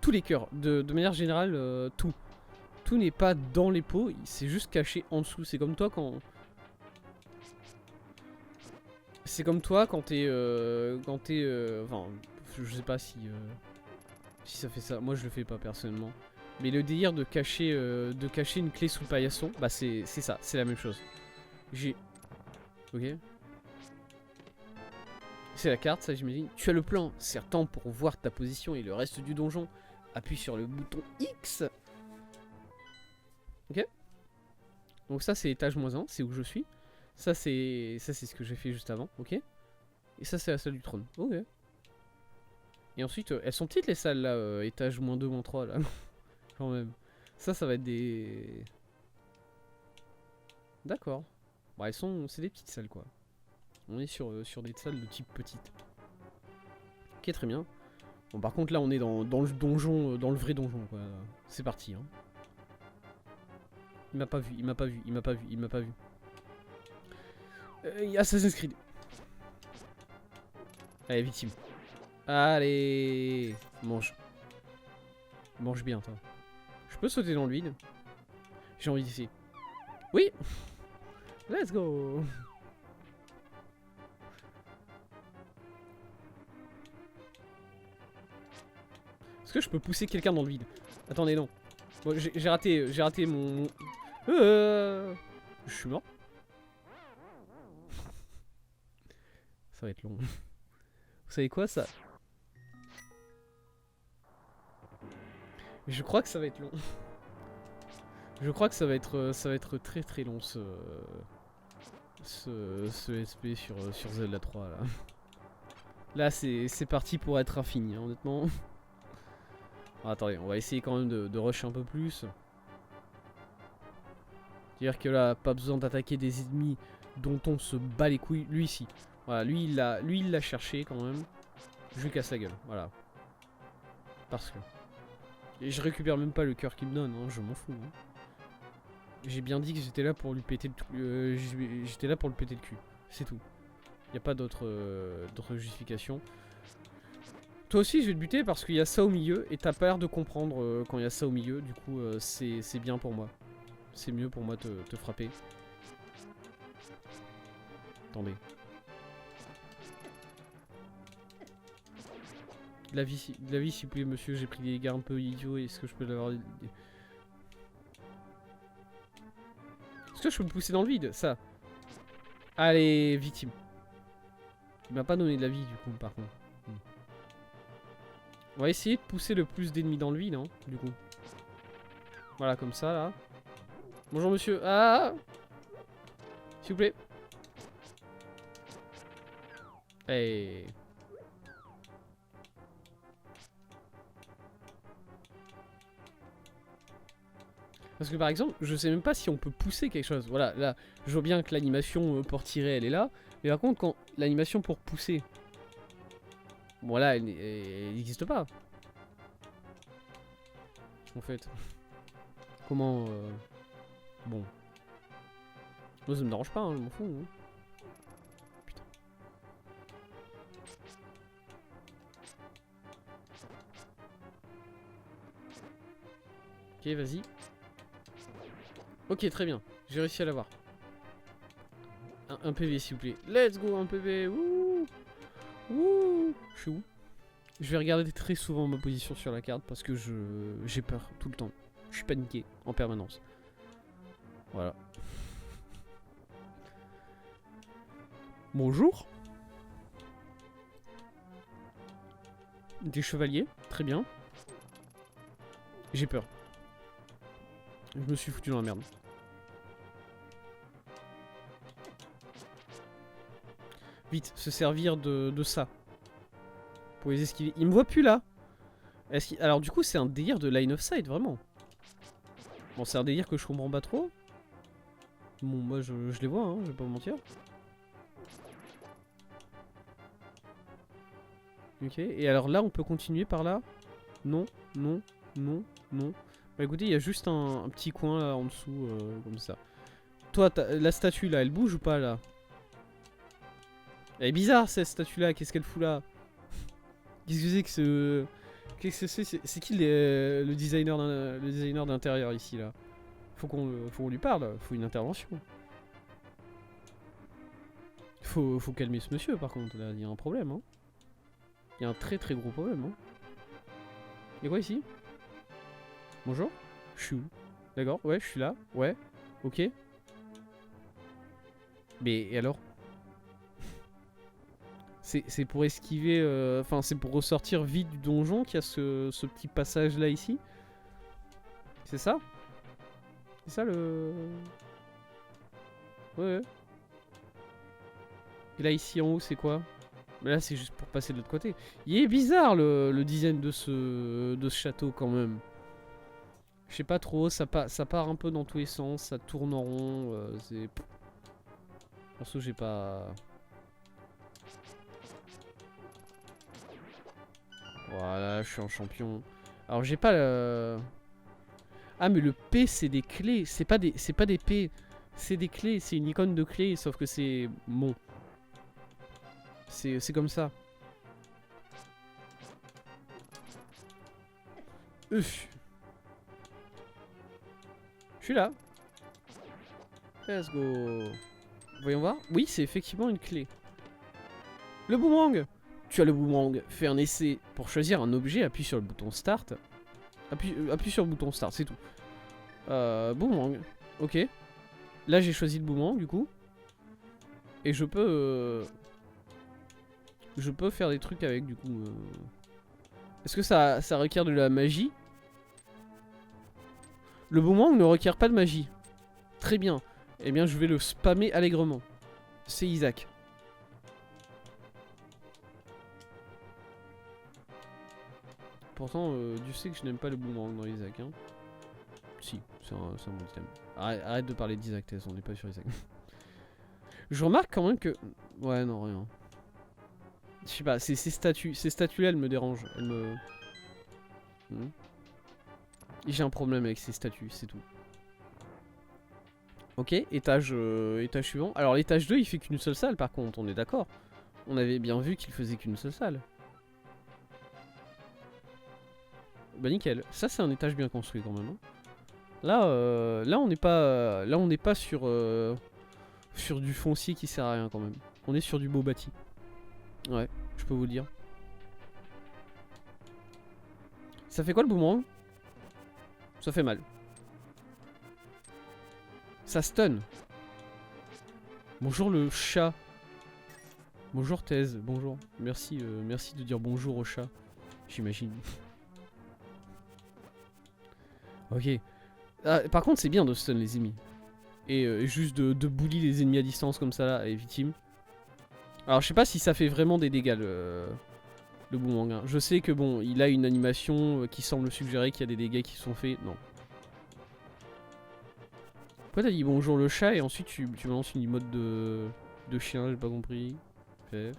Tous les cœurs, de manière générale, tout. Tout n'est pas dans les pots, c'est juste caché en dessous. C'est comme toi quand... C'est comme toi quand t'es... enfin, je sais pas si ça fait ça. Moi je le fais pas personnellement. Mais le délire de cacher une clé sous le paillasson, bah c'est ça, c'est la même chose. Ok. C'est la carte, ça j'imagine. Tu as le plan, certain pour voir ta position et le reste du donjon. Appuie sur le bouton X. Ok. Donc ça c'est étage -1, c'est où je suis. Ça c'est ce que j'ai fait juste avant, ok. Et ça c'est la salle du trône, ok. Et ensuite, elles sont petites les salles là, étage -2, -3 là. Quand même. Ça va être des... D'accord. Bon, c'est des petites salles quoi. On est sur des salles de type petite. Ok, très bien. Bon, par contre là on est dans le donjon, dans le vrai donjon quoi. C'est parti hein. Il m'a pas vu, il m'a pas vu, il m'a pas vu, il m'a pas vu. Assassin's Creed. Allez, victime. Allez, mange. Mange bien, toi. Je peux sauter dans le vide. J'ai envie d'ici. Oui. Let's go. Est-ce que je peux pousser quelqu'un dans le vide? Attendez, non. Bon, j'ai raté mon... Je suis mort. Ça va être long. Vous savez quoi, ça? Je crois que ça va être long. Je crois que ça va être très très long ce SP sur Zelda 3 là. Là c'est parti pour être infini hein, honnêtement. Bon, attendez, on va essayer quand même de rush un peu plus. C'est-à-dire que là, pas besoin d'attaquer des ennemis dont on se bat les couilles. Lui ici. Voilà, lui il l'a cherché quand même. Je lui casse la gueule, voilà. Parce que... Et je récupère même pas le cœur qu'il me donne, hein, je m'en fous. Hein. J'ai bien dit que j'étais là pour lui péter le j'étais là pour le péter le cul. C'est tout. Y a pas d'autre justification. Toi aussi je vais te buter parce qu'il y a ça au milieu et t'as pas l'air de comprendre quand il y a ça au milieu. Du coup c'est bien pour moi. C'est mieux pour moi de te frapper. Attendez. De la vie s'il vous plaît monsieur, j'ai pris des dégâts un peu idiots, est-ce que je peux l'avoir... Est-ce que je peux me pousser dans le vide, ça? Allez, victime. Il m'a pas donné de la vie du coup par contre. On va essayer de pousser le plus d'ennemis dans le vide, hein, du coup. Voilà, comme ça là. Bonjour monsieur. Ah! S'il vous plaît. Hey. Parce que par exemple, je sais même pas si on peut pousser quelque chose. Voilà, là, je vois bien que l'animation pour tirer, elle est là. Mais par contre, quand l'animation pour pousser... Bon là, elle n'existe pas. En fait. Comment... Bon. Moi, ça me dérange pas, hein, je m'en fous. Hein. Putain. Ok, vas-y. Ok, très bien. J'ai réussi à l'avoir. Un PV, s'il vous plaît. Let's go, un PV. Wouh. Wouh. Je suis où? Je vais regarder très souvent ma position sur la carte parce que j'ai peur tout le temps. Je suis paniqué en permanence. Voilà. Bonjour. Des chevaliers, très bien. J'ai peur. Je me suis foutu dans la merde. Vite, se servir de ça. Pour les esquiver. Il me voit plus là. Alors du coup c'est un délire de line of sight, vraiment. Bon, c'est un délire que je comprends pas trop. Bon, moi je les vois, hein, je vais pas vous mentir. Ok, et alors là on peut continuer par là? Non, non, non, non. Bah écoutez, il y a juste un petit coin là en dessous, comme ça. Toi, la statue là, elle bouge ou pas là? Elle est bizarre cette statue là, qu'est-ce qu'elle fout là? Qu'est-ce que c'est que ce... Qu'est-ce que c'est qui le designer d'intérieur ici là? Faut qu'on lui parle, faut une intervention. Faut calmer ce monsieur par contre, là, il y a un problème hein. Il y a un très très gros problème hein. Y'a quoi ici? Bonjour? Je suis où? D'accord, ouais, je suis là, ouais, ok. Mais et alors? C'est pour esquiver, enfin c'est pour ressortir vite du donjon qu'il y a ce petit passage là ici? C'est ça? C'est ça le... Ouais. Et là ici en haut c'est quoi? Mais là c'est juste pour passer de l'autre côté. Il est bizarre le design de ce château quand même. Je sais pas trop, ça part un peu dans tous les sens, ça tourne en rond, c'est... Perso j'ai pas... Voilà, je suis un champion. Alors j'ai pas le... Ah mais le P c'est des clés, c'est pas des P. C'est des clés, c'est une icône de clé, sauf que c'est... Bon. C'est comme ça. Uff. Je suis là. Let's go. Voyons voir. Oui, c'est effectivement une clé. Le boomerang. Tu as le boomerang. Fais un essai pour choisir un objet. Appuie sur le bouton Start. Appuie sur le bouton Start, c'est tout. Boomerang. Ok. Là, j'ai choisi le boomerang, du coup. Et je peux... Je peux faire des trucs avec, du coup. Est-ce que ça requiert de la magie? Le boomerang ne requiert pas de magie. Très bien. Eh bien, je vais le spammer allègrement. C'est Isaac. Pourtant, Dieu sait que je n'aime pas le boomerang dans Isaac. Hein. Si, c'est un bon item. Arrête de parler d'Isaac, Tess, on n'est pas sur Isaac. Je remarque quand même que... Ouais, non, rien. Je sais pas, ces statues-là, elles me dérangent. Elles me... J'ai un problème avec ces statues, c'est tout. Ok, étage suivant. Alors l'étage 2, il fait qu'une seule salle par contre, on est d'accord. On avait bien vu qu'il faisait qu'une seule salle. Bah nickel, ça c'est un étage bien construit quand même. Hein. Là on n'est pas sur du foncier qui sert à rien quand même. On est sur du beau bâti. Ouais, je peux vous le dire. Ça fait quoi le boomerang? Ça fait mal. Ça stun. Bonjour le chat. Bonjour Thèse, bonjour. Merci de dire bonjour au chat. J'imagine. Ok. Ah, par contre c'est bien de stun les ennemis. Et juste de bully les ennemis à distance comme ça là, et victime. Alors je sais pas si ça fait vraiment des dégâts le boomerang. Hein. Je sais que bon, il a une animation qui semble suggérer qu'il y a des dégâts qui sont faits. Non. Pourquoi t'as dit bonjour le chat et ensuite tu me lances une emote de chien, j'ai pas compris. Fait.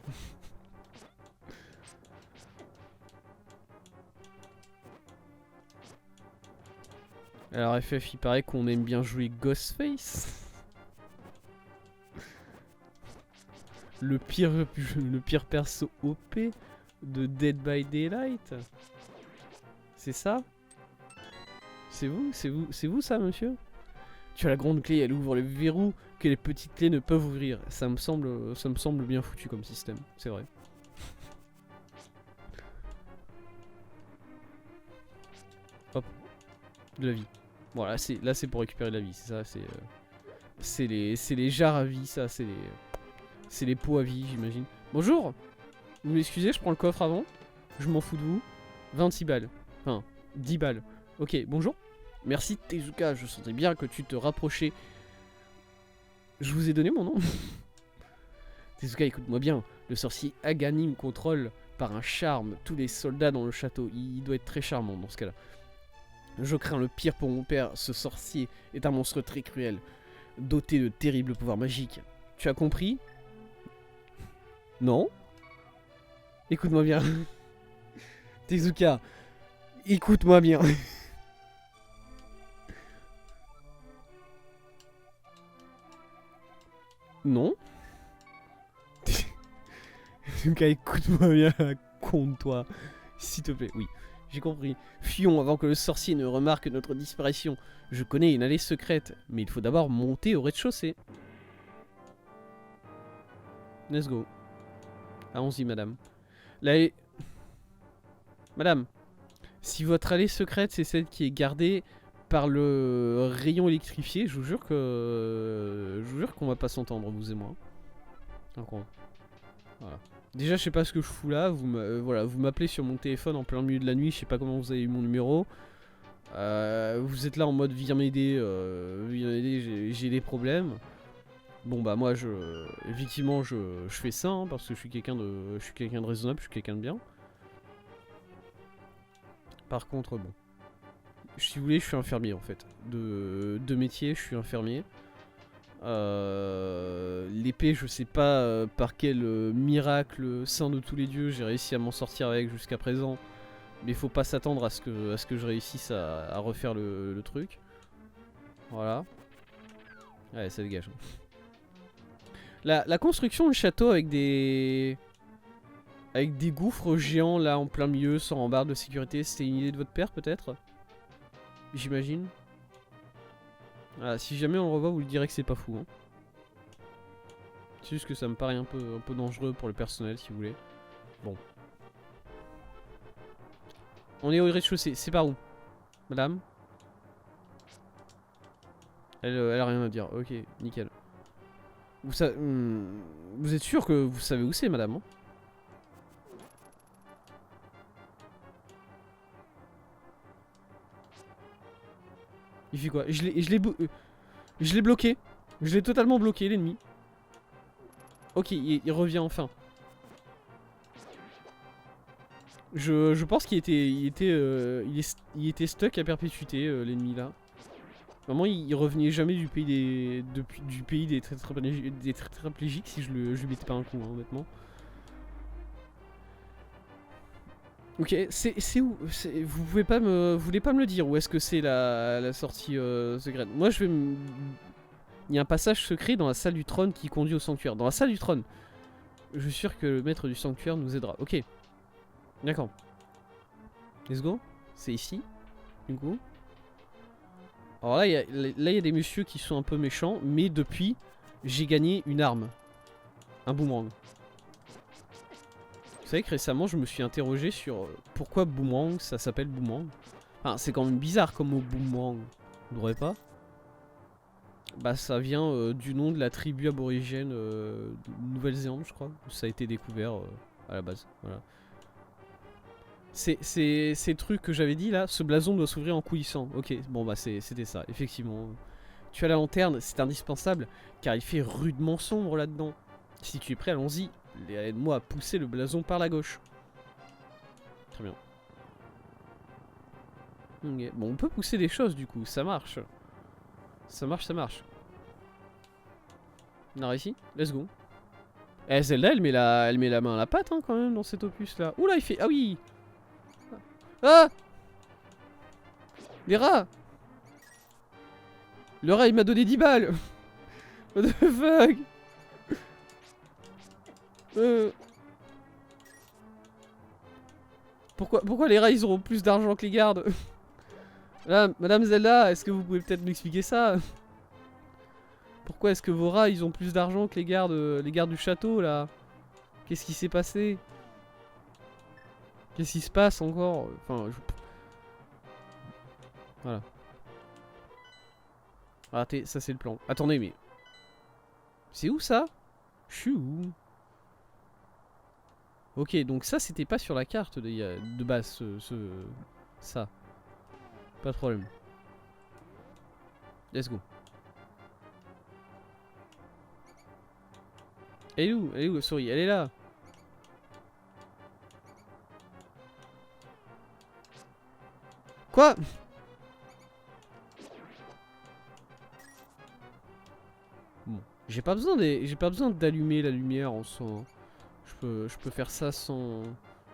Alors FF il paraît qu'on aime bien jouer Ghostface. le pire perso OP de Dead by Daylight. C'est ça? C'est vous ça monsieur? Tu as la grande clé, elle ouvre le verrou que les petites clés ne peuvent ouvrir. Ça me semble bien foutu comme système, c'est vrai. Hop, de la vie. Bon là c'est pour récupérer de la vie, c'est ça, c'est les jarres à vie, ça, c'est les pots à vie, j'imagine. Bonjour. Vous m'excusez, je prends le coffre avant. Je m'en fous de vous. 26 balles. Enfin, 10 balles. Ok, bonjour. Merci Tezuka, je sentais bien que tu te rapprochais. Je vous ai donné mon nom. Tezuka, écoute-moi bien. Le sorcier Aganim contrôle par un charme tous les soldats dans le château. Il doit être très charmant dans ce cas-là. Je crains le pire pour mon père. Ce sorcier est un monstre très cruel, doté de terribles pouvoirs magiques. Tu as compris? Non? Écoute-moi bien. Tezuka, écoute-moi bien. Non. Tezuka, écoute-moi bien, compte-toi. S'il te plaît, oui. J'ai compris. Fuyons avant que le sorcier ne remarque notre disparition. Je connais une allée secrète, mais il faut d'abord monter au rez-de-chaussée. Let's go. Allons-y, madame. Madame, si votre allée secrète, c'est celle qui est gardée par le rayon électrifié, je vous jure qu'on va pas s'entendre, vous et moi. Donc, voilà. Déjà, je sais pas ce que je fous là. Voilà, vous m'appelez sur mon téléphone en plein milieu de la nuit. Je sais pas comment vous avez eu mon numéro. Vous êtes là en mode viens m'aider. J'ai des problèmes. Bon bah moi effectivement je fais ça hein, parce que je suis quelqu'un de raisonnable, je suis quelqu'un de bien. Par contre bon, si vous voulez je suis infirmier en fait. De métier je suis infirmier. L'épée je sais pas par quel miracle saint de tous les dieux j'ai réussi à m'en sortir avec jusqu'à présent. Mais faut pas s'attendre à ce que je réussisse à refaire le truc. Voilà. Ouais ça dégage. La construction du château avec des gouffres géants là en plein milieu sans en barre de sécurité, c'était une idée de votre père peut-être? J'imagine. Ah, si jamais on le revoit, vous lui direz que c'est pas fou. Hein. C'est juste que ça me paraît un peu dangereux pour le personnel si vous voulez. Bon. On est au rez-de-chaussée, c'est par où? Madame? Elle a rien à dire, ok, nickel. Vous êtes sûr que vous savez où c'est, madame hein? Il fait quoi? Je l'ai bloqué. Je l'ai totalement bloqué, l'ennemi. Ok, il revient enfin. Je pense il était stuck à perpétuité, l'ennemi là. Vraiment, il revenait jamais du pays du pays des tétraplégiques si je lui mettais pas un coup, hein, honnêtement. Ok, c'est où? Vous voulez pas me le dire où est-ce que c'est la sortie secrète? Moi, je vais me... Il y a un passage secret dans la salle du trône qui conduit au sanctuaire. Dans la salle du trône. Je suis sûr que le maître du sanctuaire nous aidera. Ok. D'accord. Let's go. C'est ici. Du coup. Alors là, il y a des messieurs qui sont un peu méchants. Mais depuis, j'ai gagné une arme. Un boomerang. Vous savez que récemment, je me suis interrogé sur pourquoi boomerang, ça s'appelle boomerang. Enfin, c'est quand même bizarre comme mot boomerang. Vous ne trouvez pas? Bah ça vient du nom de la tribu aborigène de Nouvelle-Zélande, je crois. Où ça a été découvert à la base. Voilà. Ces trucs que j'avais dit là, ce blason doit s'ouvrir en couillissant. Ok, bon bah c'était ça, effectivement. Tu as la lanterne, c'est indispensable, car il fait rudement sombre là-dedans. Si tu es prêt, allons-y. Aide-moi à pousser le blason par la gauche. Très bien. Okay. Bon, on peut pousser des choses du coup, ça marche. Ça marche, ça marche. On a réussi? Let's go. Eh, Zelda, elle met la main à la pâte hein, quand même dans cet opus là. Oula, il fait... Ah oui. Ah. Les rats. Le rat, il m'a donné 10 balles. What the fuck. Pourquoi les rats, ils auront plus d'argent que les gardes? Là, Madame Zelda, est-ce que vous pouvez peut-être m'expliquer ça? Pourquoi est-ce que vos rats, ils ont plus d'argent que les gardes du château, là? Qu'est-ce qui s'est passé? Qu'est-ce qui se passe encore? Enfin, voilà. Raté, ça c'est le plan. Attendez, mais... C'est où ça? Je suis où? Ok, donc ça c'était pas sur la carte de base, ça. Pas de problème. Let's go. Elle est où? Elle est où? Sorry, elle est là. Quoi? Bon, j'ai pas besoin d'allumer la lumière en soi. Je peux faire ça sans...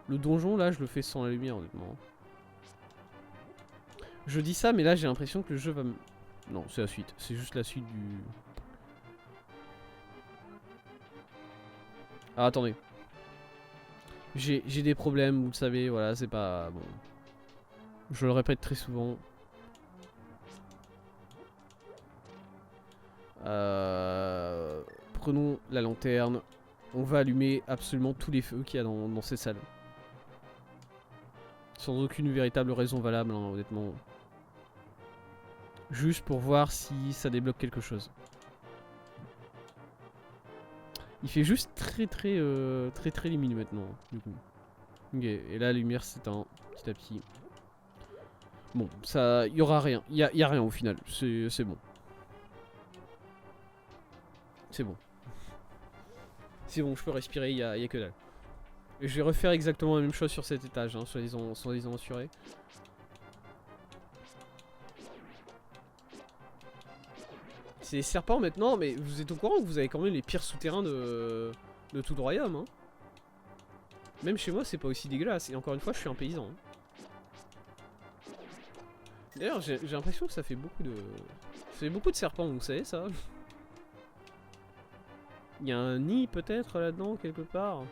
Le donjon là, je le fais sans la lumière honnêtement. Je dis ça, mais là j'ai l'impression que le jeu va me... Non, c'est la suite. C'est juste la suite du... Ah, attendez. J'ai des problèmes, vous le savez, voilà, c'est pas... Bon. Je le répète très souvent. Prenons la lanterne. On va allumer absolument tous les feux qu'il y a dans ces salles. Sans aucune véritable raison valable, hein, honnêtement. Juste pour voir si ça débloque quelque chose. Il fait juste très lumineux maintenant, du coup. Ok, et là la lumière s'éteint petit à petit. Bon, ça, y aura rien. Y a rien au final. C'est bon. C'est bon. C'est bon, je peux respirer, y a que dalle. Et je vais refaire exactement la même chose sur cet étage, hein, soi-disant assuré. C'est des serpents maintenant, mais vous êtes au courant que vous avez quand même les pires souterrains de tout le royaume, hein. Même chez moi, c'est pas aussi dégueulasse. Et encore une fois, je suis un paysan. Hein. D'ailleurs, j'ai l'impression que ça fait beaucoup de... Ça fait beaucoup de serpents, vous savez ça? Il y a un nid peut-être là-dedans, quelque part.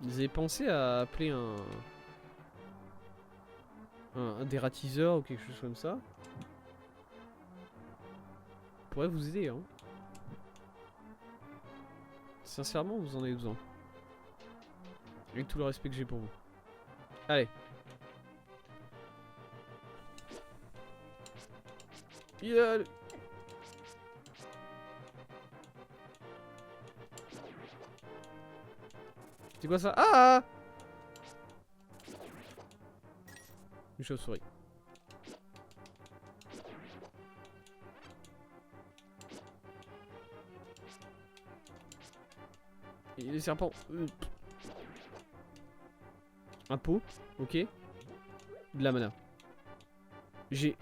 Vous avez pensé à appeler un dératiseur ou quelque chose comme ça? Pourrait vous aider, hein. Sincèrement, vous en avez besoin. Avec tout le respect que j'ai pour vous. Allez. Yeah. C'est quoi ça? Ah! Une chauve-souris. Et les serpents. Un pot, ok. De la mana. J'ai...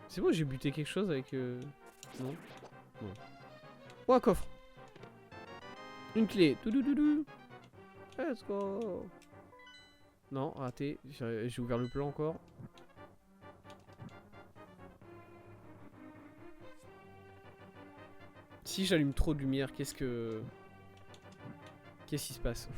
C'est bon, j'ai buté quelque chose avec... Non. Non. Oh, un coffre. Une clé. Toudoudou. Let's go. Non, raté. J'ai ouvert le plan encore. Si j'allume trop de lumière, qu'est-ce qui se passe?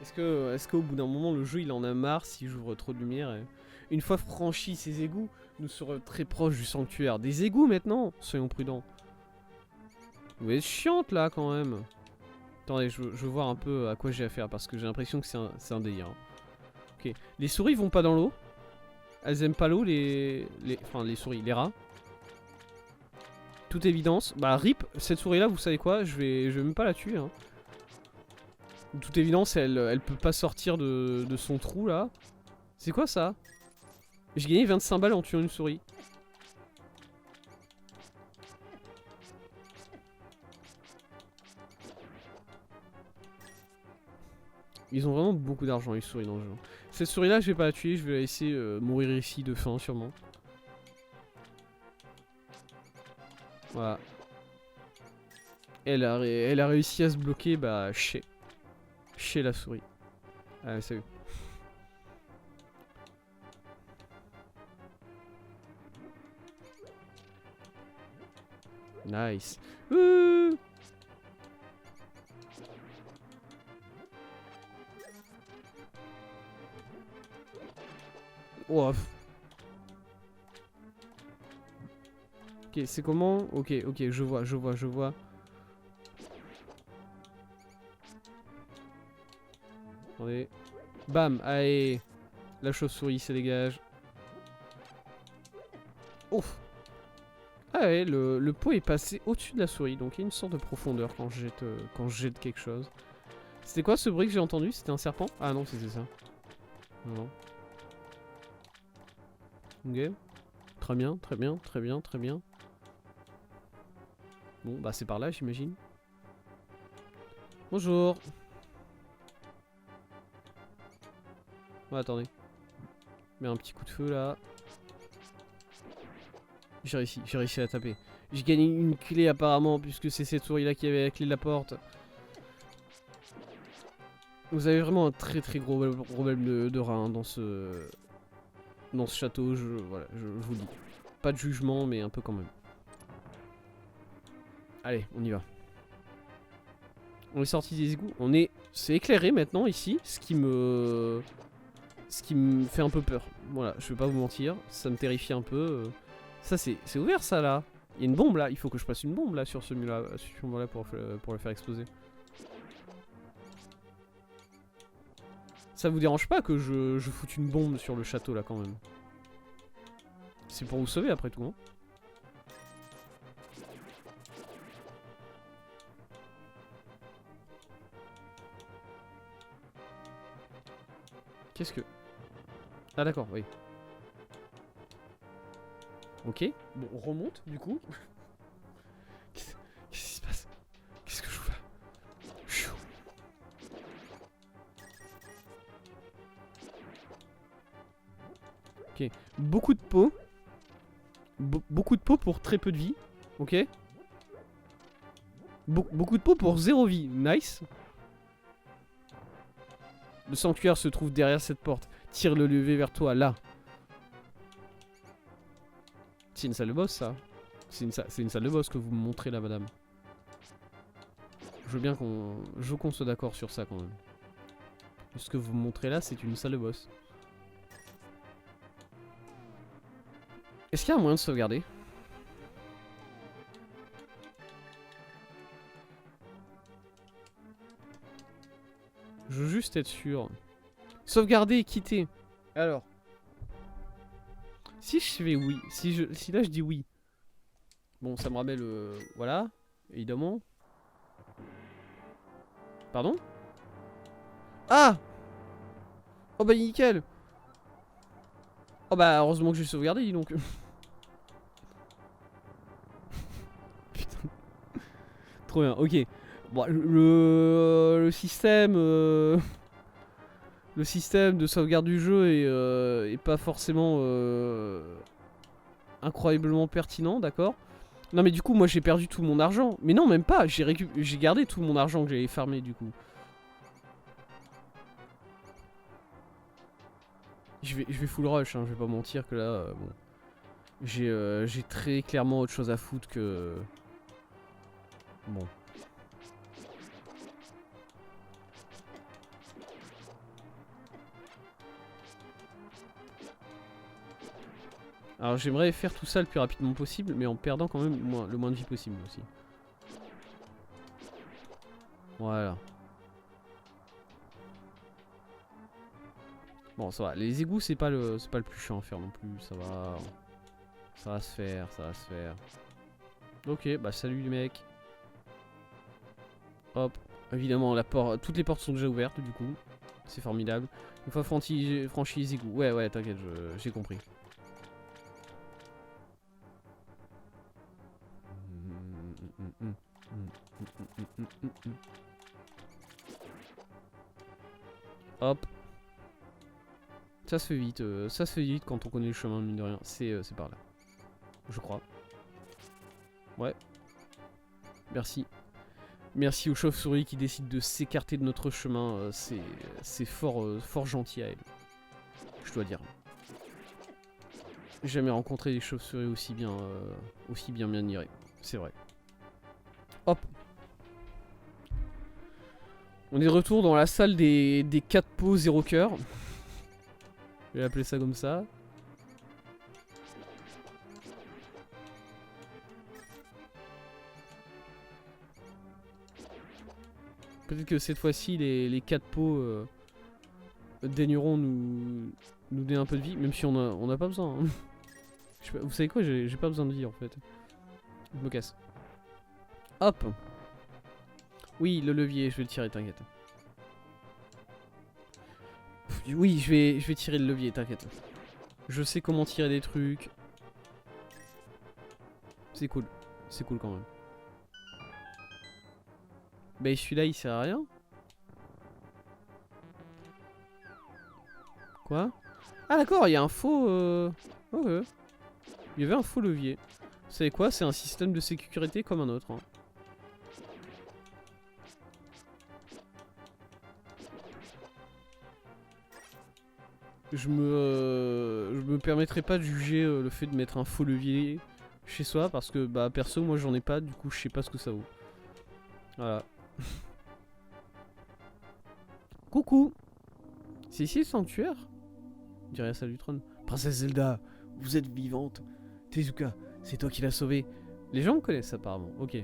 Est-ce qu'au bout d'un moment le jeu il en a marre si j'ouvre trop de lumière et... Une fois franchi ces égouts, nous serons très proches du sanctuaire. Des égouts maintenant? Soyons prudents. Vous êtes chiante là quand même. Attendez, je veux voir un peu à quoi j'ai affaire parce que j'ai l'impression que c'est un délire. Ok, les souris vont pas dans l'eau. Elles aiment pas l'eau, enfin les souris, les rats. Toute évidence. Bah rip, cette souris là, vous savez quoi, je vais même pas la tuer. Hein. De toute évidence, elle peut pas sortir de son trou là. C'est quoi ça? J'ai gagné 25 balles en tuant une souris. Ils ont vraiment beaucoup d'argent les souris dans le jeu. Cette souris là je vais pas la tuer, je vais la laisser mourir ici de faim sûrement. Voilà. Elle a réussi à se bloquer, bah chez la souris. Ah salut. Nice. Oh. Ok, c'est comment? Ok, je vois. Attendez. Bam, allez. La chauve-souris, ça dégage. Ouf. Ah ouais, le pot est passé au-dessus de la souris, donc il y a une sorte de profondeur quand je jette quelque chose. C'était quoi ce bruit que j'ai entendu? C'était un serpent? Ah non, c'était ça. Non. Ok. Très bien. Bon, bah c'est par là, j'imagine. Bonjour. Ouais, attendez. Mets un petit coup de feu là. J'ai réussi à taper. J'ai gagné une clé apparemment, puisque c'est cette souris là qui avait la clé de la porte. Vous avez vraiment un très gros problème de rein dans ce château, voilà, je vous le dis. Pas de jugement, mais un peu quand même. Allez, on y va. On est sorti des égouts. C'est éclairé maintenant ici, ce qui me fait un peu peur. Voilà, je vais pas vous mentir, ça me terrifie un peu. Ça c'est ouvert ça là. Il y a une bombe là, il faut que je passe une bombe là sur ce mur là pour le faire exploser. Ça vous dérange pas que je foute une bombe sur le château là quand même? C'est pour vous sauver après tout, hein. Qu'est-ce que... Ah d'accord, oui. Ok, bon on remonte du coup. Qu'est-ce qui se passe? Qu'est-ce que je fous là? Ok, beaucoup de pots. Beaucoup de pots pour très peu de vie. Ok. Beaucoup de pots pour 0 vie. Nice. Le sanctuaire se trouve derrière cette porte. Tire le lever vers toi, là. C'est une salle de boss, ça. C'est une salle de boss que vous me montrez là, madame. Je veux bien qu'on soit d'accord sur ça, quand même. Ce que vous me montrez là, c'est une salle de boss. Est-ce qu'il y a un moyen de sauvegarder? Je veux juste être sûr. Sauvegarder et quitter. Alors. Si je fais oui, si là je dis oui. Bon, ça me rappelle... voilà, évidemment. Pardon? Ah! Oh bah nickel! Oh bah heureusement que j'ai sauvegardé, dis donc. Putain. Trop bien, ok. Bon, le système... le système de sauvegarde du jeu est pas forcément incroyablement pertinent, d'accord. Non mais du coup moi j'ai perdu tout mon argent. Mais non même pas, j'ai gardé tout mon argent que j'avais farmé du coup. Je vais full rush, hein, je vais pas mentir que là, bon. J'ai très clairement autre chose à foutre que... Bon. Alors j'aimerais faire tout ça le plus rapidement possible, mais en perdant quand même le moins de vie possible aussi. Voilà. Bon ça va, les égouts c'est pas le plus chiant à faire non plus, ça va. Ça va se faire, ça va se faire. Ok, bah salut les mecs. Hop, évidemment toutes les portes sont déjà ouvertes du coup. C'est formidable. Une fois franchi les égouts. Ouais, t'inquiète, j'ai compris. Hop. Ça se fait vite quand on connaît le chemin, mine de rien. C'est par là. Je crois. Ouais. Merci. Merci aux chauves-souris qui décident de s'écarter de notre chemin. C'est fort gentil à elles. Je dois dire. J'ai jamais rencontré des chauves-souris aussi bien irées. C'est vrai. Hop. On est de retour dans la salle des 4 pots 0 cœur. Je vais appeler ça comme ça. Peut-être que cette fois-ci, les 4 pots daigneront nous donner un peu de vie, même si on a pas besoin. Hein. Vous savez quoi, j'ai pas besoin de vie en fait. Je me casse. Hop. Oui, le levier, je vais le tirer, t'inquiète. Oui, je vais tirer le levier, t'inquiète. Je sais comment tirer des trucs. C'est cool quand même. Bah celui-là il sert à rien. Quoi? Ah d'accord, il y a un faux... ouais. Il y avait un faux levier. Vous savez quoi? C'est un système de sécurité comme un autre. Hein. Je me permettrai pas de juger le fait de mettre un faux levier chez soi parce que bah perso moi j'en ai pas, du coup je sais pas ce que ça vaut. Voilà. Coucou. C'est ici le sanctuaire? Je dirais ça Lutron. Princesse Zelda, vous êtes vivante. Tezuka, c'est toi qui l'as sauvée. Les gens me connaissent apparemment, ok.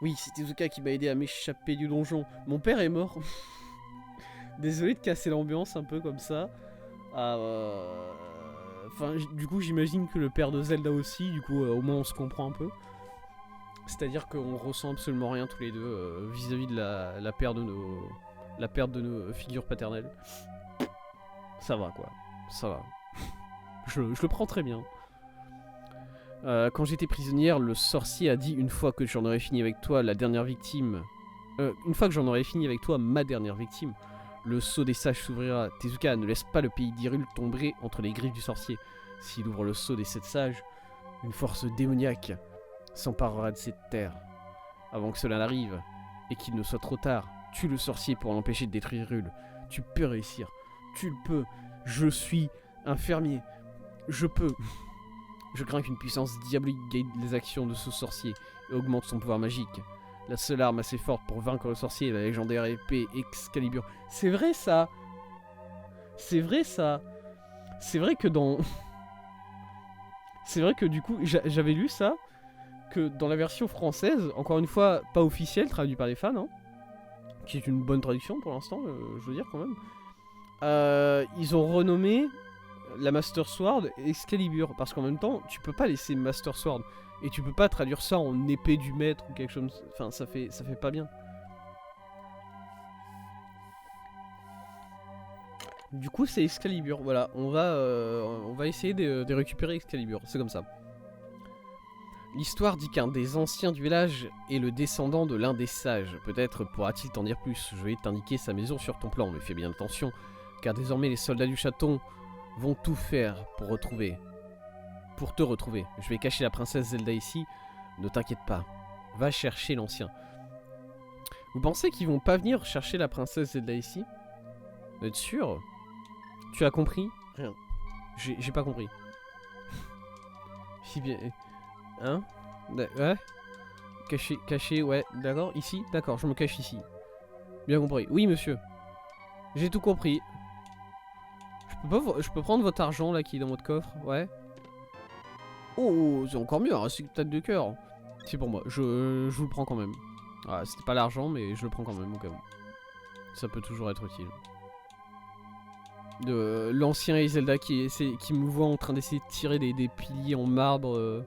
Oui, c'est Tezuka qui m'a aidé à m'échapper du donjon. Mon père est mort. Désolé de casser l'ambiance un peu comme ça. Enfin, du coup, j'imagine que le père de Zelda aussi, du coup, au moins on se comprend un peu. C'est-à-dire qu'on ressent absolument rien tous les deux vis-à-vis de la perte de nos figures paternelles. Ça va quoi, ça va. je le prends très bien. Quand j'étais prisonnière, le sorcier a dit une fois que j'en aurais fini avec toi, la dernière victime. Une fois que j'en aurais fini avec toi, ma dernière victime, le sceau des sages s'ouvrira. Tezuka, ne laisse pas le pays d'Hyrule tomber entre les griffes du sorcier. S'il ouvre le sceau des 7 sages, une force démoniaque s'emparera de cette terre. Avant que cela n'arrive, et qu'il ne soit trop tard, tue le sorcier pour l'empêcher de détruire Hyrule. Tu peux réussir. Tu le peux. Je suis un fermier. Je peux. Je crains qu'une puissance diabolique guide les actions de ce sorcier et augmente son pouvoir magique. La seule arme assez forte pour vaincre le sorcier est la légendaire épée Excalibur. C'est vrai ça. C'est vrai ça. C'est vrai que dans... C'est vrai que du coup, j'avais lu ça, que dans la version française, encore une fois, pas officielle, traduite par les fans, hein, qui est une bonne traduction pour l'instant, je veux dire quand même, ils ont renommé la Master Sword Excalibur, parce qu'en même temps, tu peux pas laisser Master Sword, et tu peux pas traduire ça en épée du maître ou quelque chose, enfin ça fait pas bien. Du coup c'est Excalibur, voilà, on va essayer de récupérer Excalibur, c'est comme ça. L'histoire dit qu'un des anciens du village est le descendant de l'un des sages. Peut-être pourra-t-il t'en dire plus. Je vais t'indiquer sa maison sur ton plan, mais fais bien attention, car désormais les soldats du château vont tout faire pour te retrouver. Je vais cacher la princesse Zelda ici, ne t'inquiète pas. Va chercher l'ancien. Vous pensez qu'ils vont pas venir chercher la princesse Zelda ici? Vous êtes sûr? Tu as compris? Rien. J'ai pas compris. Si bien... Hein? Ouais? Caché, ouais, d'accord, ici? D'accord, je me cache ici. Bien compris. Oui, monsieur. J'ai tout compris. Je peux prendre votre argent, là, qui est dans votre coffre? Ouais. Oh, c'est encore mieux, un tête de cœur. C'est pour moi, je vous le prends quand même. Ah, c'était pas l'argent, mais je le prends quand même, au cas où. Ça peut toujours être utile. L'ancien Zelda qui me voit en train d'essayer de tirer des piliers en marbre...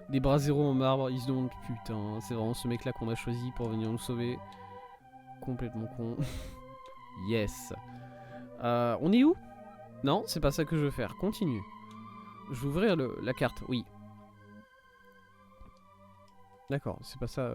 des bras zéro en marbre, ils se demandent putain, c'est vraiment ce mec là qu'on a choisi pour venir nous sauver. Complètement con. Yes. On est où? Non, c'est pas ça que je veux faire. Continue. Je vais ouvrir la carte, oui. D'accord, c'est pas ça.